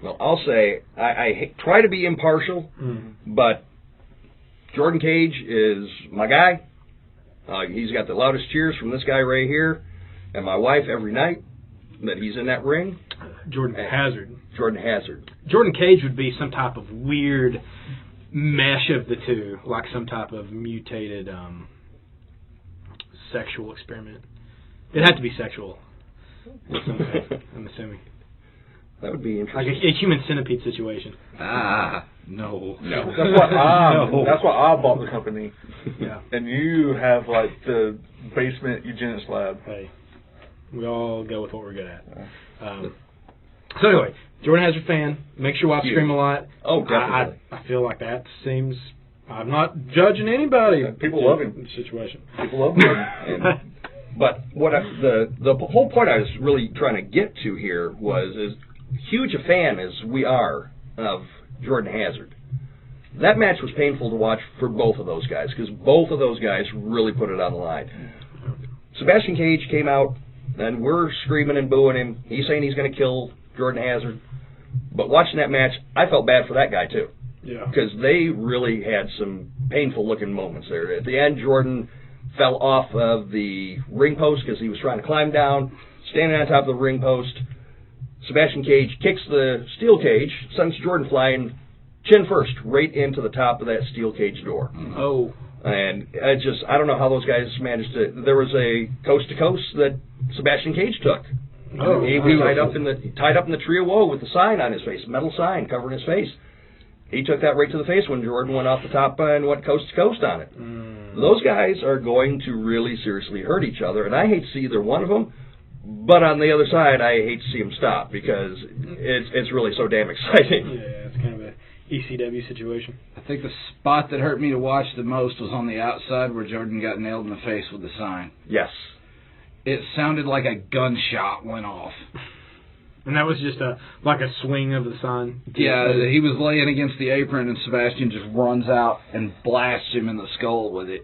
Well, I'll say, I try to be impartial, but Jordan Cage is my guy. He's got the loudest cheers from this guy right here, and my wife every night that he's in that ring. Jordan Hazard. Jordan Cage would be some type of weird mesh of the two, like some type of mutated sexual experiment. It'd have to be sexual, I'm assuming. That would be interesting. Like a human centipede situation. No. That's why I bought the company. Yeah. And you have the basement eugenics lab. Hey, we all go with what we're good at. So anyway, Jordan Hazard fan. Make sure your wife scream a lot. Oh, definitely. I feel like that seems. I'm not judging anybody. People love him. In the situation. People love him. But what the whole point I was really trying to get to here was, as huge a fan as we are of Jordan Hazard, that match was painful to watch for both of those guys because both of those guys really put it on the line. Sebastian Cage came out, and we're screaming and booing him. He's saying he's going to kill Jordan Hazard. But watching that match, I felt bad for that guy too. Yeah. Because they really had some painful-looking moments there. At the end, Jordan fell off of the ring post because he was trying to climb down, standing on top of the ring post. Sebastian Cage kicks the steel cage, sends Jordan flying chin first right into the top of that steel cage door. Oh. And I don't know how those guys managed to. There was a coast to coast that Sebastian Cage took. Oh, he was tied up in the tree of woe with the sign on his face, metal sign covering his face. He took that right to the face when Jordan went off the top and went coast to coast on it. Those guys are going to really seriously hurt each other, and I hate to see either one of them. But on the other side, I hate to see them stop because it's really so damn exciting. Yeah, it's kind of a ECW situation. I think the spot that hurt me to watch the most was on the outside where Jordan got nailed in the face with the sign. Yes. It sounded like a gunshot went off. And that was just like a swing of the sign? Yeah, he was laying against the apron and Sebastian just runs out and blasts him in the skull with it.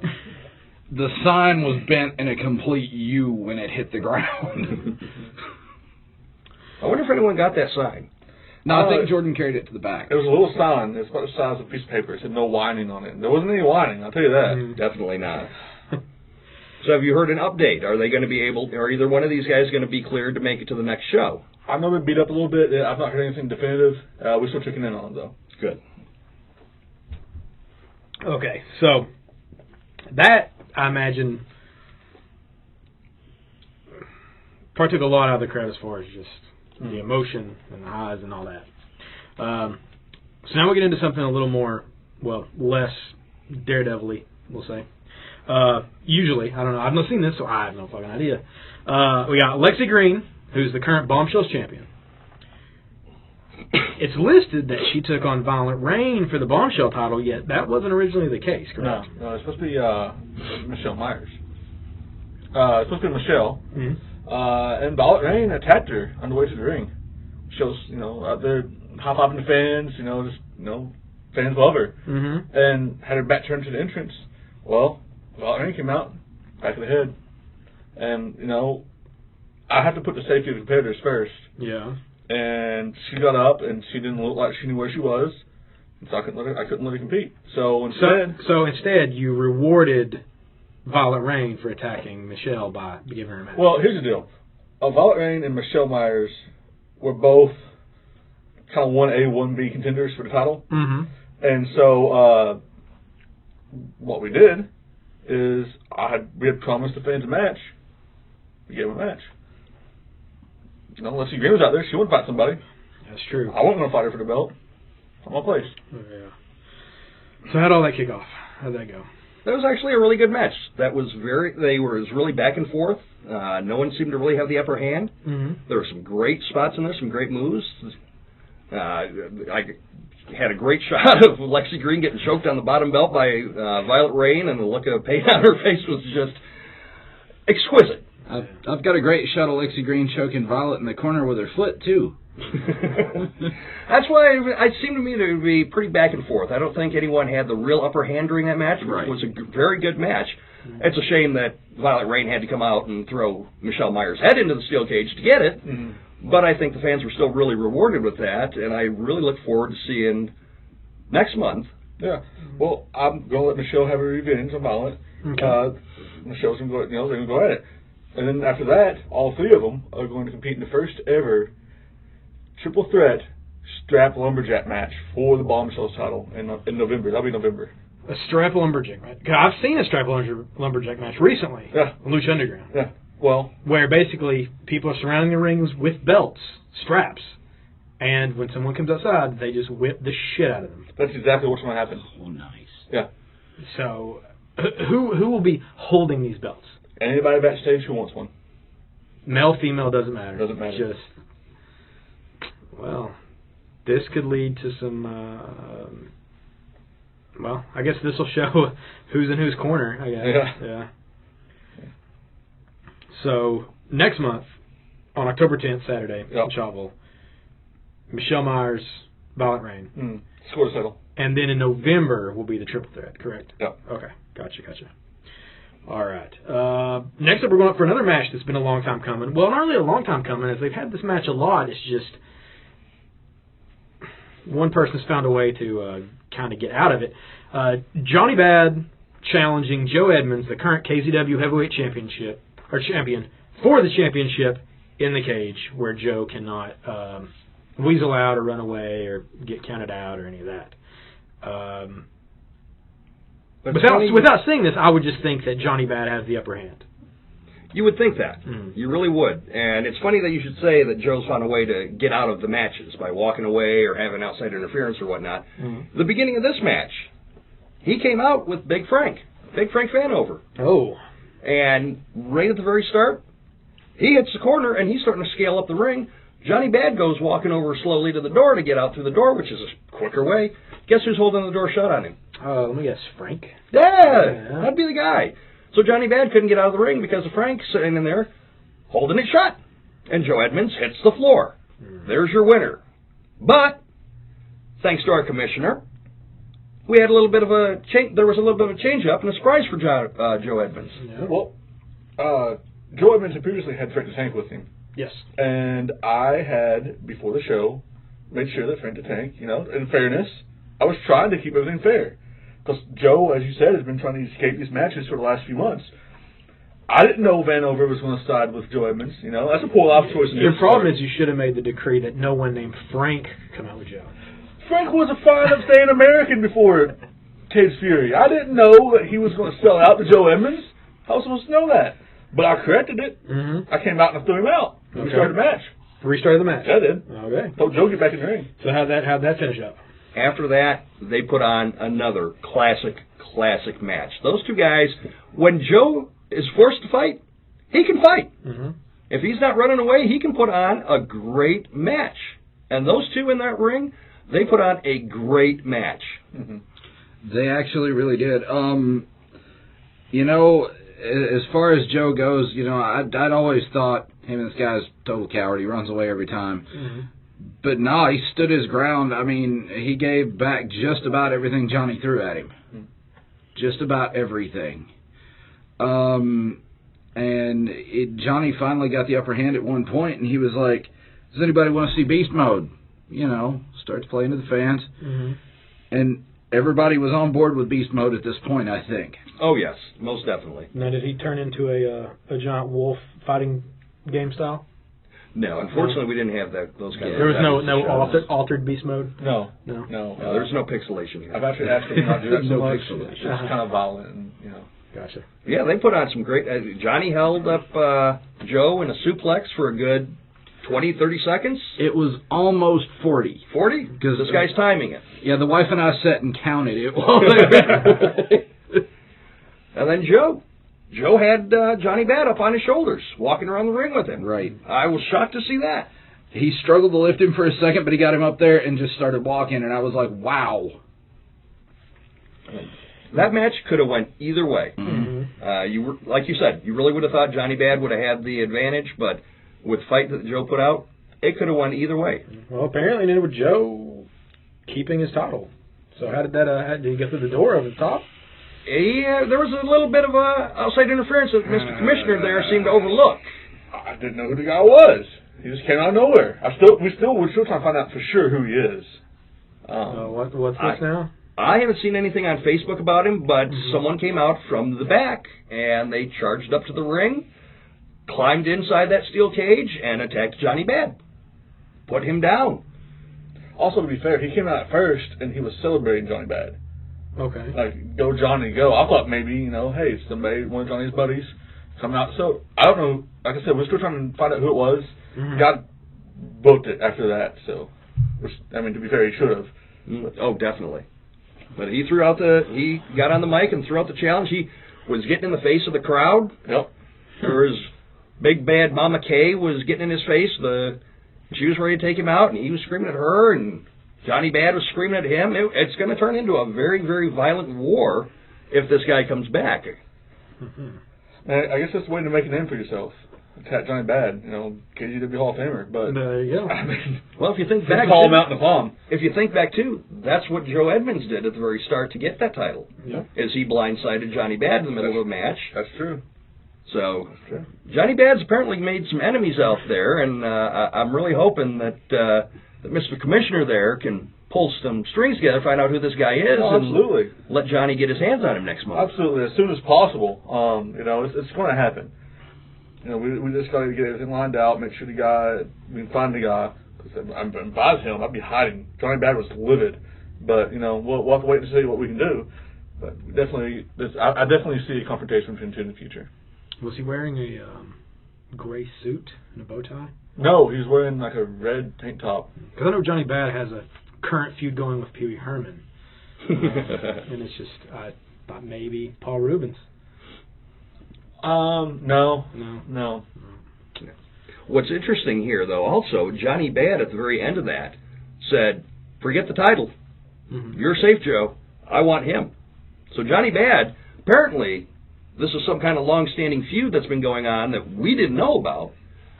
The sign was bent in a complete U when it hit the ground. I wonder if anyone got that sign. No, I think Jordan carried it to the back. It was a little sign. It's about the size of a piece of paper. It said no whining on it. There wasn't any whining, I'll tell you that. Definitely not. So have you heard an update? Are they going to be are either one of these guys going to be cleared to make it to the next show? I know they're beat up a little bit. I've not heard anything definitive. We're still checking in on them, though. Good. Okay, so that, I imagine, partook a lot out of the crowd as far as just the emotion and the highs and all that. So now we get into something a little more, well, less daredevil-y, we'll say. Usually, I don't know, I've not seen this, so I have no fucking idea. We got Lexi Green, who's the current Bombshells champion. It's listed that she took on Violent Rain for the Bombshell title, yet that wasn't originally the case, correct? No, it's supposed to be Michelle Myers. It's supposed to be Michelle. And Violent Rain attacked her on the way to the ring. Michelle's, out there high-fiving the fans, fans love her. And had her back turned to the entrance. Well, Violent Rain came out, back of the head. And, I have to put the safety of the competitors first. Yeah. And she got up, and she didn't look like she knew where she was, and so I couldn't let her compete. So instead, you rewarded Violent Rain for attacking Michelle by giving her a match. Well, here's the deal: Violent Rain and Michelle Myers were both kind of 1A, 1B contenders for the title, and so what we did is we had promised the fans a match. We gave them a match. Leslie Green was out there. She wouldn't fight somebody. That's true. I wasn't going to fight her for the belt. It's not my place. Yeah. So how'd all that kick off? How'd that go? That was actually a really good match. It was really back and forth. No one seemed to really have the upper hand. There were some great spots in there, some great moves. I had a great shot of Lexi Green getting choked on the bottom belt by Violet Rain, and the look of pain on her face was just exquisite. I've got a great shot of Lexi Green choking Violet in the corner with her foot, too. That's why it seemed to me to be pretty back and forth. I don't think anyone had the real upper hand during that match. Right. It was a very good match. It's a shame that Violet Rain had to come out and throw Michelle Myers' head into the steel cage to get it. But I think the fans were still really rewarded with that, and I really look forward to seeing next month. Yeah. Well, I'm going to let Michelle have her revenge on Violet. Okay. Michelle's going to go, they're going to go at it. And then after that, all three of them are going to compete in the first ever triple threat strap lumberjack match for the Bombshells title in November. That'll be November. A strap lumberjack match. I've seen a strap lumberjack match recently. Yeah. On Lucha Underground. Yeah. Well, where basically people are surrounding the rings with belts, straps, and when someone comes outside, they just whip the shit out of them. That's exactly what's going to happen. Oh, nice. Yeah. So, who will be holding these belts? Anybody backstage who wants one. Male, female, doesn't matter. Doesn't matter. Just, well, this could lead to some, I guess this will show who's in whose corner, I guess. Yeah. So, next month, on October 10th, Saturday, in Shawville, Michelle Myers, Violet Rain. Score to settle. And then in November will be the triple threat, correct? Yep. Okay, gotcha. All right. Next up, we're going up for another match that's been a long time coming. Well, not really a long time coming, as they've had this match a lot. It's just one person's found a way to kind of get out of it. Johnny Bad challenging Joe Edmonds, the current K.Z.W. heavyweight champion, for the championship in the cage, where Joe cannot weasel out or run away or get counted out or any of that. Without seeing this, I would just think that Johnny Bad has the upper hand. You would think that. You really would. And it's funny that you should say that Joe's found a way to get out of the matches by walking away or having outside interference or whatnot. The beginning of this match, he came out with Big Frank Vanover. Oh. And right at the very start, he hits the corner and he's starting to scale up the ring. Johnny Bad goes walking over slowly to the door to get out through the door, which is a quicker way. Guess who's holding the door shut on him? Let me guess, Frank? Yeah, that'd be the guy. So Johnny Bad couldn't get out of the ring because of Frank sitting in there holding it shut. And Joe Edmonds hits the floor. There's your winner. But, thanks to our commissioner, we had a little bit of a change. There was a little bit of a change-up and a surprise for Joe Edmonds. Yeah. Well, Joe Edmonds had previously had Frank the Tank with him. Yes. And I had, before the show, made sure that Frank the Tank, in fairness, I was trying to keep everything fair. Because Joe, as you said, has been trying to escape these matches for the last few months. I didn't know Vanover was going to side with Joe Edmonds. That's a poor off choice. Your problem is you should have made the decree that no one named Frank come out with Joe. Frank was a fine upstanding American before Cage Fury. I didn't know that he was going to sell out to Joe Edmonds. How was I supposed to know that? But I corrected it. I came out and I threw him out. We started the match. Restarted the match. Yeah, I did. Okay. Told Joe to get back in the ring. So how'd that finish up? After that, they put on another classic match. Those two guys, when Joe is forced to fight, he can fight. If he's not running away, he can put on a great match. And those two in that ring, they put on a great match. They actually really did. As far as Joe goes, I'd always thought him and this guy's total coward. He runs away every time. But no, he stood his ground. I mean, he gave back just about everything Johnny threw at him. Just about everything. And Johnny finally got the upper hand at one point, and he was like, does anybody want to see Beast Mode? Starts playing to the fans. And everybody was on board with Beast Mode at this point, I think. Oh, yes, most definitely. Now, did he turn into a giant wolf fighting game style? No, unfortunately, we didn't have those kind of... There was no altered Beast Mode? No. There's no pixelation here. I've actually asked him not to do that so much. pixelation. It's just kind of violent and, Gotcha. Yeah, they put on some great... Johnny held up Joe in a suplex for a good 20, 30 seconds. It was almost 40. 40? Because this guy's timing it. Yeah, the wife and I sat and counted it. And then Joe had Johnny Bad up on his shoulders, walking around the ring with him. Right. I was shocked to see that. He struggled to lift him for a second, but he got him up there and just started walking, and I was like, wow. That match could have went either way. Like you said, you really would have thought Johnny Bad would have had the advantage, but with the fight that Joe put out, it could have went either way. Well, apparently it ended with Joe keeping his title. So how did that? Did he get through the door over the top? Yeah, there was a little bit of outside interference that Mr. Commissioner there seemed to overlook. I didn't know who the guy was. He just came out of nowhere. We're still trying to find out for sure who he is. What's this now? I haven't seen anything on Facebook about him, but someone came out from the back, and they charged up to the ring, climbed inside that steel cage, and attacked Johnny Bad. Put him down. Also, to be fair, he came out first, and he was celebrating Johnny Bad. Okay. Like, go Johnny, go. I thought maybe, hey, somebody, one of Johnny's buddies, coming out. So, I don't know. Like I said, we're still trying to find out who it was. God booked it after that, so, to be fair, he should have. Oh, definitely. But he got on the mic and threw out the challenge. He was getting in the face of the crowd. Yep. There was Big Bad Mama Kay was getting in his face. She was ready to take him out, and he was screaming at her, and Johnny Bad was screaming at him. It's going to turn into a very, very violent war if this guy comes back. I guess that's the way to make a name for yourself. Attack Johnny Bad, K.Z.W. Hall of Famer. But there you go. Well, if you think back, call him out in the palm. If you think back too, that's what Joe Edmonds did at the very start to get that title. Yeah. Is he blindsided Johnny Bad in the middle of a match? That's true. So Johnny Bad's apparently made some enemies out there, and I'm really hoping that Mr. Commissioner there can pull some strings together, find out who this guy is, absolutely. And let Johnny get his hands on him next month. Absolutely, as soon as possible. It's going to happen. We just got to get everything lined out, make sure we can find the guy. Because if I was him, I'd be hiding. Johnny Bad was livid, but we'll have to wait to see what we can do. But I definitely see a confrontation between the two in the future. Was he wearing a gray suit and a bow tie? No, he was wearing like a red tank top. Because I know Johnny Bad has a current feud going with Pee Wee Herman. And it's just, I thought maybe Paul Rubens. No. What's interesting here, though, also, Johnny Bad at the very end of that said, forget the title. You're safe, Joe. I want him. So Johnny Bad, apparently, this is some kind of long-standing feud that's been going on that we didn't know about,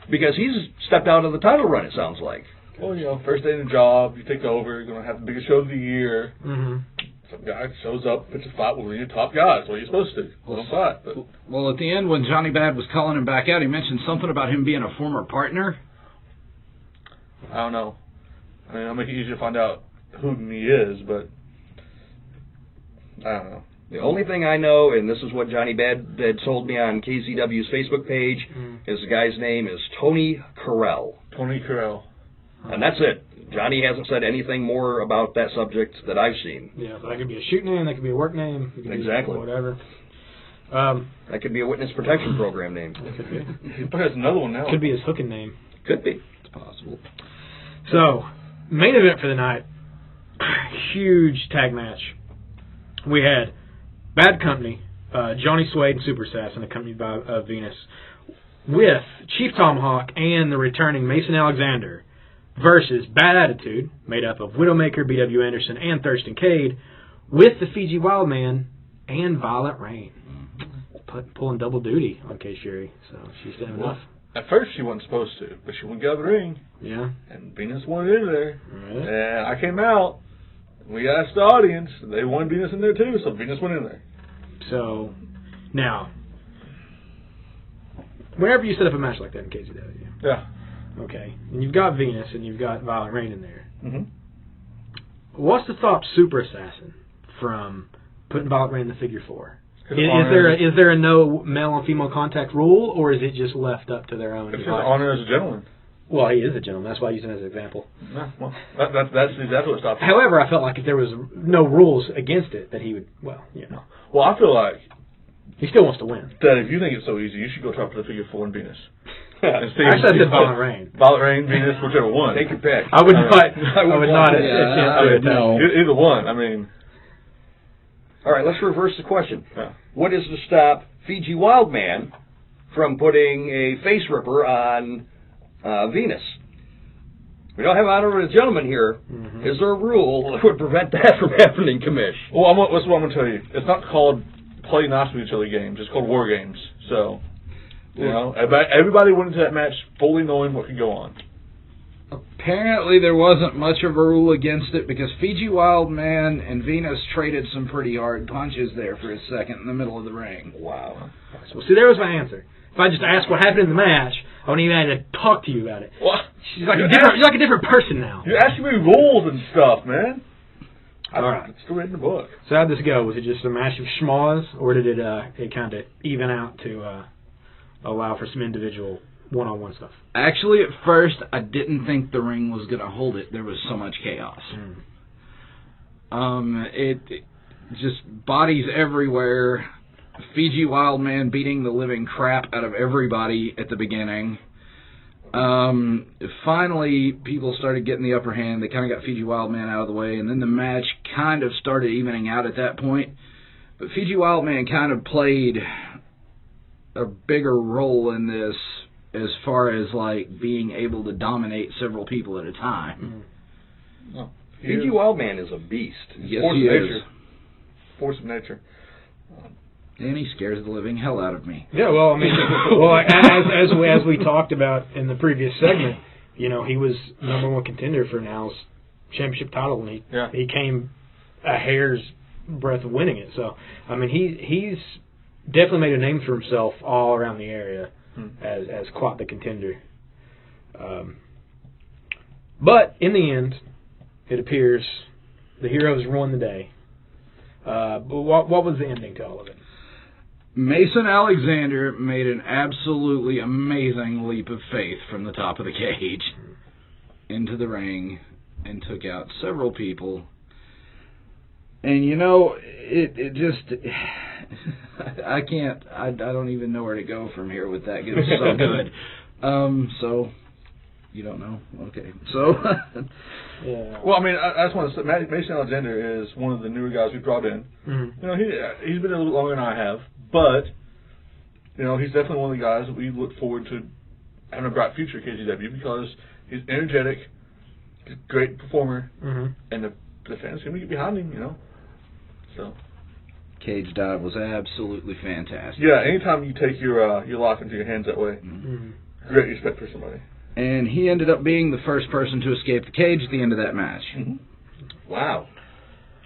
because he's stepped out of the title run, it sounds like. Well, you know, first day in the job, you take over, you're going to have the biggest show of the year. Some guy shows up, puts a fight with one of your top guys. What are you supposed to do? Well, fight. But well, at the end, when Johnny Bad was calling him back out, he mentioned something about him being a former partner. I don't know. I mean, I'll make it easier to find out who he is, but I don't know. The only thing I know, and this is what Johnny Bad had told me on K.Z.W's Facebook page, is the guy's name is Tony Carell. Tony Carell. And that's it. Johnny hasn't said anything more about that subject that I've seen. Yeah, so that could be a shoot name, that could be a work name. It could Exactly. Be whatever. That could be a witness protection program name. Could be. He probably has another one now. Could be his hooking name. Could be. It's possible. So, main event for the night. Huge tag match. We had Bad Company, Johnny Suede and Super Assassin, accompanied by Venus, with Chief Tomahawk and the returning Mason Alexander, versus Bad Attitude, made up of Widowmaker, B.W. Anderson, and Thurston Cade, with the Fiji Wildman and Violet Rain. Pulling double duty on K-Sherry, so she's done enough. At first she wasn't supposed to, but she went out of the ring. Yeah. And Venus wanted in there. Right. And I came out. We asked the audience. They wanted Venus in there too, so Venus went in there. So, now, whenever you set up a match like that in K.Z.W. Yeah. Okay. And you've got Venus and you've got Violet Rain in there. Mm-hmm. What's to stop Super Assassin from putting Violet Rain in the figure 4? Is there a no male and female contact rule, or is it just left up to their own? It's his honor as a gentleman. Well, he is a gentleman. That's why I use him as an example. No, well, that's exactly what stops him. However, I felt like if there was no rules against it, that he would, well, you know. Well, I feel like he still wants to win. That if you think it's so easy, you should go try for the figure 4 in Venus. Actually, I said Violet Rain. Violet Rain, Venus, whichever one. Take your pick. I would not. No. Either one. I mean. All right, let's reverse the question. Yeah. What is to stop Fiji Wildman from putting a face ripper on Venus? We don't have honor of a gentleman here. Mm-hmm. Is there a rule that would prevent that from happening, Commish? Well, that's what I'm going to tell you. It's not called play nice with each other games. It's called war games. So, you know, everybody went into that match fully knowing what could go on. Apparently there wasn't much of a rule against it because Fiji Wildman and Venus traded some pretty hard punches there for a second in the middle of the ring. Wow. So, see, there was my answer. If I just asked what happened in the match, I wouldn't even have to talk to you about it. What? You're like a different person now. You're asking me rules and stuff, man. All right. It's still in the book. So how'd this go? Was it just a match of schmaws, or did it kind of even out to allow for some individual one-on-one stuff? Actually, at first, I didn't think the ring was going to hold it. There was so much chaos. It just bodies everywhere. Fiji Wildman beating the living crap out of everybody at the beginning. Finally, people started getting the upper hand. They kind of got Fiji Wildman out of the way, and then the match kind of started evening out at that point. But Fiji Wildman kind of played a bigger role in this as far as like being able to dominate several people at a time. Oh, Fiji Wildman is a beast. Yes, Force he of is. nature. Force of nature. And he scares the living hell out of me. Yeah, well, I mean, as we talked about in the previous segment, you know, he was #1 contender for Now's championship title, and he came a hair's breadth of winning it. So, I mean, he's definitely made a name for himself all around the area as quite the contender. But in the end, it appears the heroes won the day. But what was the ending to all of it? Mason Alexander made an absolutely amazing leap of faith from the top of the cage into the ring and took out several people. And, you know, it just... I can't. I don't even know where to go from here with that. It's so good. So you don't know? Okay. So Yeah. Well, I mean, I just want to say, Mason Alexander is one of the newer guys we brought in. Mm-hmm. You know, he's been a little longer than I have, but you know, he's definitely one of the guys that we look forward to having a bright future at K.Z.W. because he's energetic, he's a great performer, and the fans seem to get behind him. You know, so. K.Z.W. was absolutely fantastic. Yeah, anytime you take your life into your hands that way, great respect for somebody. And he ended up being the first person to escape the cage at the end of that match. Wow.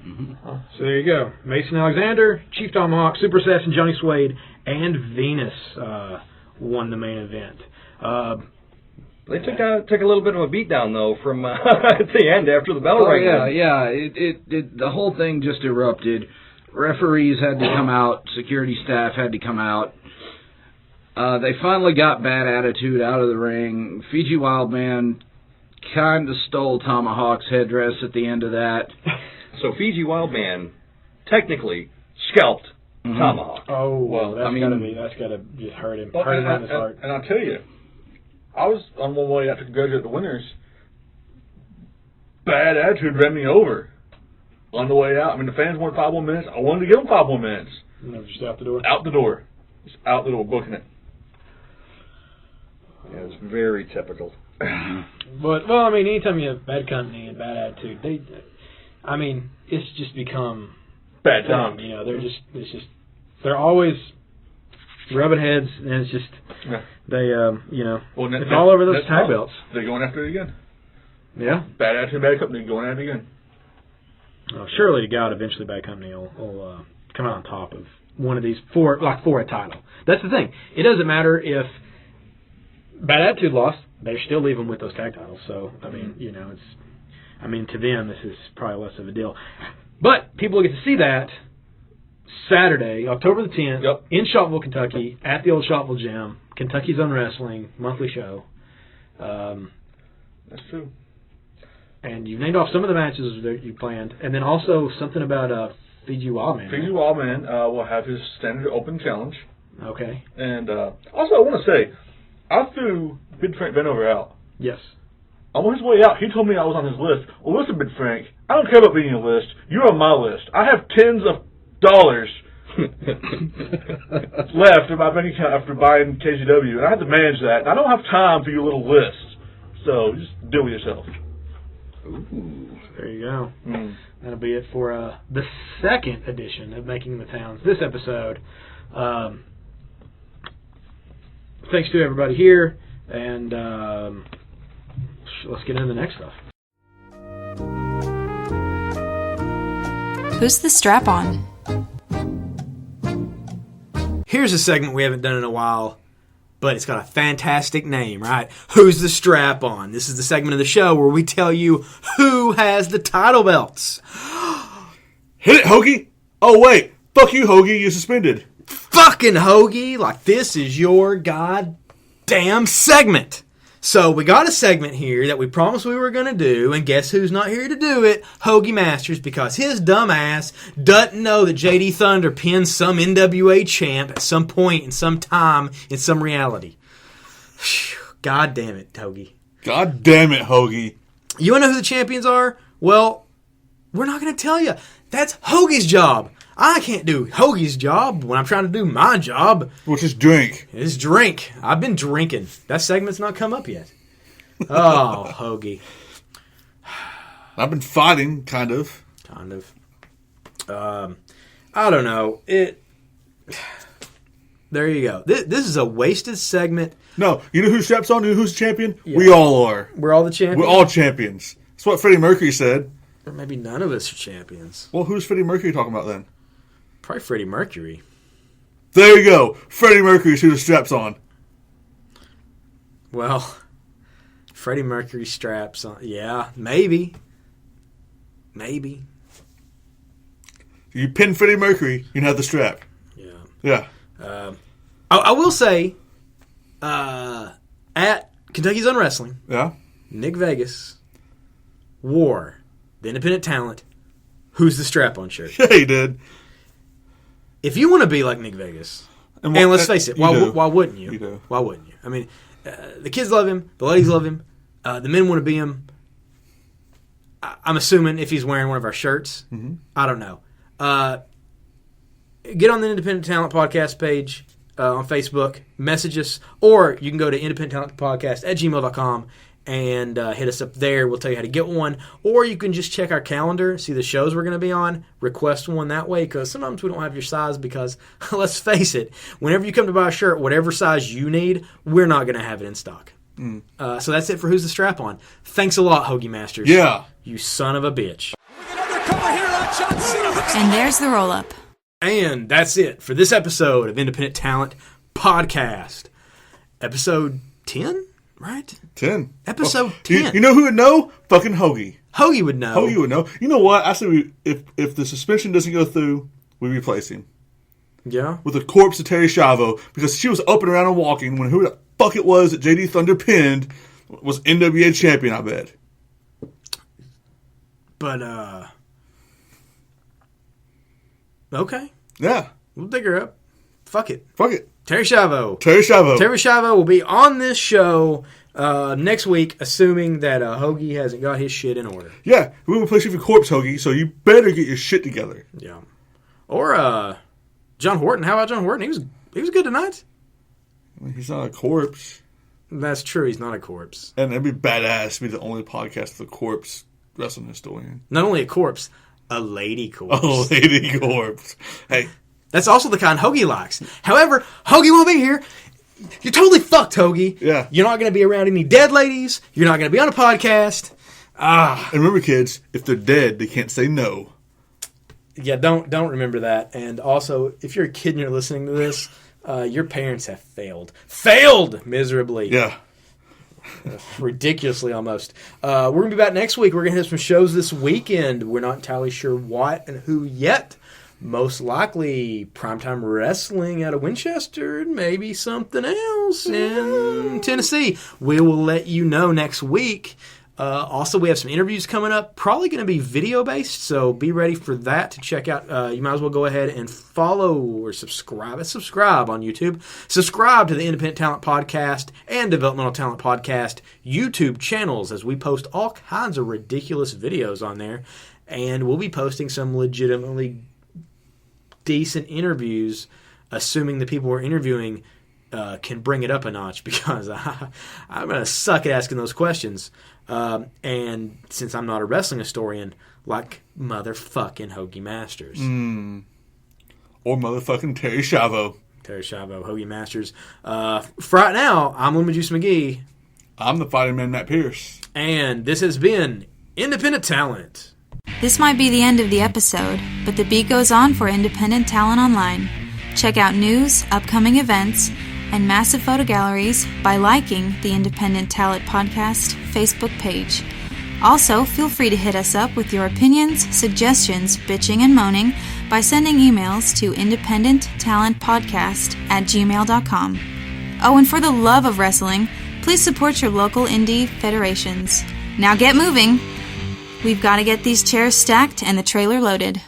So there you go. Mason Alexander, Chief Tomahawk, Super Assassin Johnny Suede, and Venus won the main event. They took a little bit of a beatdown though from at the end after the bell rang. Yeah. It the whole thing just erupted. Referees had to come out. Security staff had to come out. They finally got Bad Attitude out of the ring. Fiji Wildman kind of stole Tomahawk's headdress at the end of that. So Fiji Wildman technically scalped Tomahawk. Oh, well, that's gotta just hurt him. Hurt him in his heart. And I'll tell you, I was on my way out to congratulate the winners. Bad Attitude ran me over on the way out. I mean, the fans wanted 5 more minutes. I wanted to give them 5 more minutes. Just out the door? Out the door. Just out the door, booking it. Yeah, it's very typical. But, well, I mean, anytime you have bad company and bad attitude, it's just become bad time. You know, they're always rubbing heads, and it's just, it's all over those tag belts. They're going after it again. Yeah. Bad attitude, bad company, going at it again. Surely to God, eventually Bad Company will come out on top of one of these for a title. That's the thing. It doesn't matter if Bad Attitude lost; they're still leaving with those tag titles. So I mean, to them this is probably less of a deal. But people get to see that Saturday, October the 10th, in Shottville, Kentucky, at the old Shottville Gym, Kentucky's Own Wrestling monthly show. That's true. And you've named off some of the matches that you planned, and then also something about Fiji Wildman. Fiji Wildman will have his standard open challenge. Okay. And also, I want to say, I threw Big Frank Vanover out. Yes. On his way out, he told me I was on his list. Well, listen, Big Frank, I don't care about being on your list. You're on my list. I have tens of dollars left in my bank account after buying K.Z.W., and I have to manage that. And I don't have time for your little list. So just deal with yourself. Ooh, there you go. That'll be it for the second edition of Making the Towns. This episode. Thanks to everybody here, and let's get into the next stuff. Who's the strap-on? Here's a segment we haven't done in a while, but it's got a fantastic name, right? Who's the strap-on? This is the segment of the show where we tell you who has the title belts. Hit it, Hoagie! Oh, wait. Fuck you, Hoagie. You're suspended. Fucking Hoagie. Like, this is your goddamn segment. So, we got a segment here that we promised we were going to do, and guess who's not here to do it? Hoagie Masters, because his dumb ass doesn't know that JD Thunder pinned some NWA champ at some point in some time in some reality. God damn it, Hoagie. God damn it, Hoagie. You want to know who the champions are? Well, we're not going to tell you. That's Hoagie's job. I can't do Hoagie's job when I'm trying to do my job. Which is drink. It's drink. I've been drinking. That segment's not come up yet. Oh, Hoagie. I've been fighting, kind of. Kind of. I don't know. There you go. This is a wasted segment. No, you know who straps on? You know who's champion? Yeah. We all are. We're all the champions? We're all champions. That's what Freddie Mercury said. Or maybe none of us are champions. Well, who's Freddie Mercury talking about then? Probably Freddie Mercury. There you go. Freddie Mercury's who the straps on. Well, Freddie Mercury straps on. Yeah, maybe. Maybe. You pin Freddie Mercury, you can have the strap. Yeah. Yeah. I will say, at Kentucky's Own Wrestling, Yeah. Nick Vegas wore the independent talent, Who's the Strap-On shirt. Yeah, he did. if you want to be like Nick Vegas, and let's face it, why wouldn't you? You do. Why wouldn't you? I mean, the kids love him, the ladies love him, the men want to be him. I'm assuming if he's wearing one of our shirts, I don't know. Get on the Independent Talent Podcast page on Facebook, message us, or you can go to independenttalentpodcast@gmail.com and hit us up there. We'll tell you how to get one. Or you can just check our calendar, see the shows we're going to be on, request one that way, because sometimes we don't have your size because, let's face it, whenever you come to buy a shirt, whatever size you need, we're not going to have it in stock. So that's it for Who's the Strap-On. Thanks a lot, Hoagie Masters. Yeah. You son of a bitch. And there's the roll-up. And that's it for this episode of Independent Talent Podcast. Episode 10, right? 10. Episode 10. You know who would know? Fucking Hoagie. Hoagie would know. Hoagie would know. You know what? I said if the suspension doesn't go through, we replace him. Yeah? With the corpse of Terry Schiavo, because she was up and around and walking when who the fuck it was that JD Thunder pinned was NWA champion, I bet. But, okay. Yeah. We'll dig her up. Fuck it. Fuck it. Terry Schiavo. Terry Schiavo will be on this show next week, assuming that Hoagie hasn't got his shit in order. Yeah. We will place you for corpse, Hoagie, so you better get your shit together. Yeah. Or John Horton. How about John Horton? He was good tonight. He's not a corpse. That's true. He's not a corpse. And it'd be badass to be the only podcast with a corpse wrestling historian. Not only a corpse, a lady corpse. A lady corpse. Hey. That's also the kind Hoagie likes. However, Hoagie won't be here. You're totally fucked, Hoagie. Yeah. You're not going to be around any dead ladies. You're not going to be on a podcast. And remember, kids, if they're dead, they can't say no. Yeah, don't remember that. And also, if you're a kid and you're listening to this, your parents have failed. Failed miserably. Yeah. Ridiculously, almost. We're going to be back next week. We're going to have some shows this weekend. We're not entirely sure what and who yet. Most likely Primetime Wrestling out of Winchester and maybe something else in Tennessee. We will let you know next week. Also, we have some interviews coming up. Probably going to be video-based, so be ready for that to check out. You might as well go ahead and follow or subscribe. Subscribe on YouTube. Subscribe to the Independent Talent Podcast and Developmental Talent Podcast YouTube channels, as we post all kinds of ridiculous videos on there. And we'll be posting some legitimately decent interviews, assuming the people we're interviewing can bring it up a notch, because I'm going to suck at asking those questions. And since I'm not a wrestling historian, like motherfucking Hoagie Masters. Or motherfucking Terry Schiavo. Hoagie Masters. For right now, I'm Lemon Juice McGee. I'm the Fighting Man, Matt Pierce. And this has been Independent Talent. This might be the end of the episode, but the beat goes on for Independent Talent Online. Check out news, upcoming events, and massive photo galleries by liking the Independent Talent Podcast Facebook page. Also, feel free to hit us up with your opinions, suggestions, bitching, and moaning by sending emails to independenttalentpodcast@gmail.com. Oh, and for the love of wrestling, please support your local indie federations. Now get moving! We've got to get these chairs stacked and the trailer loaded.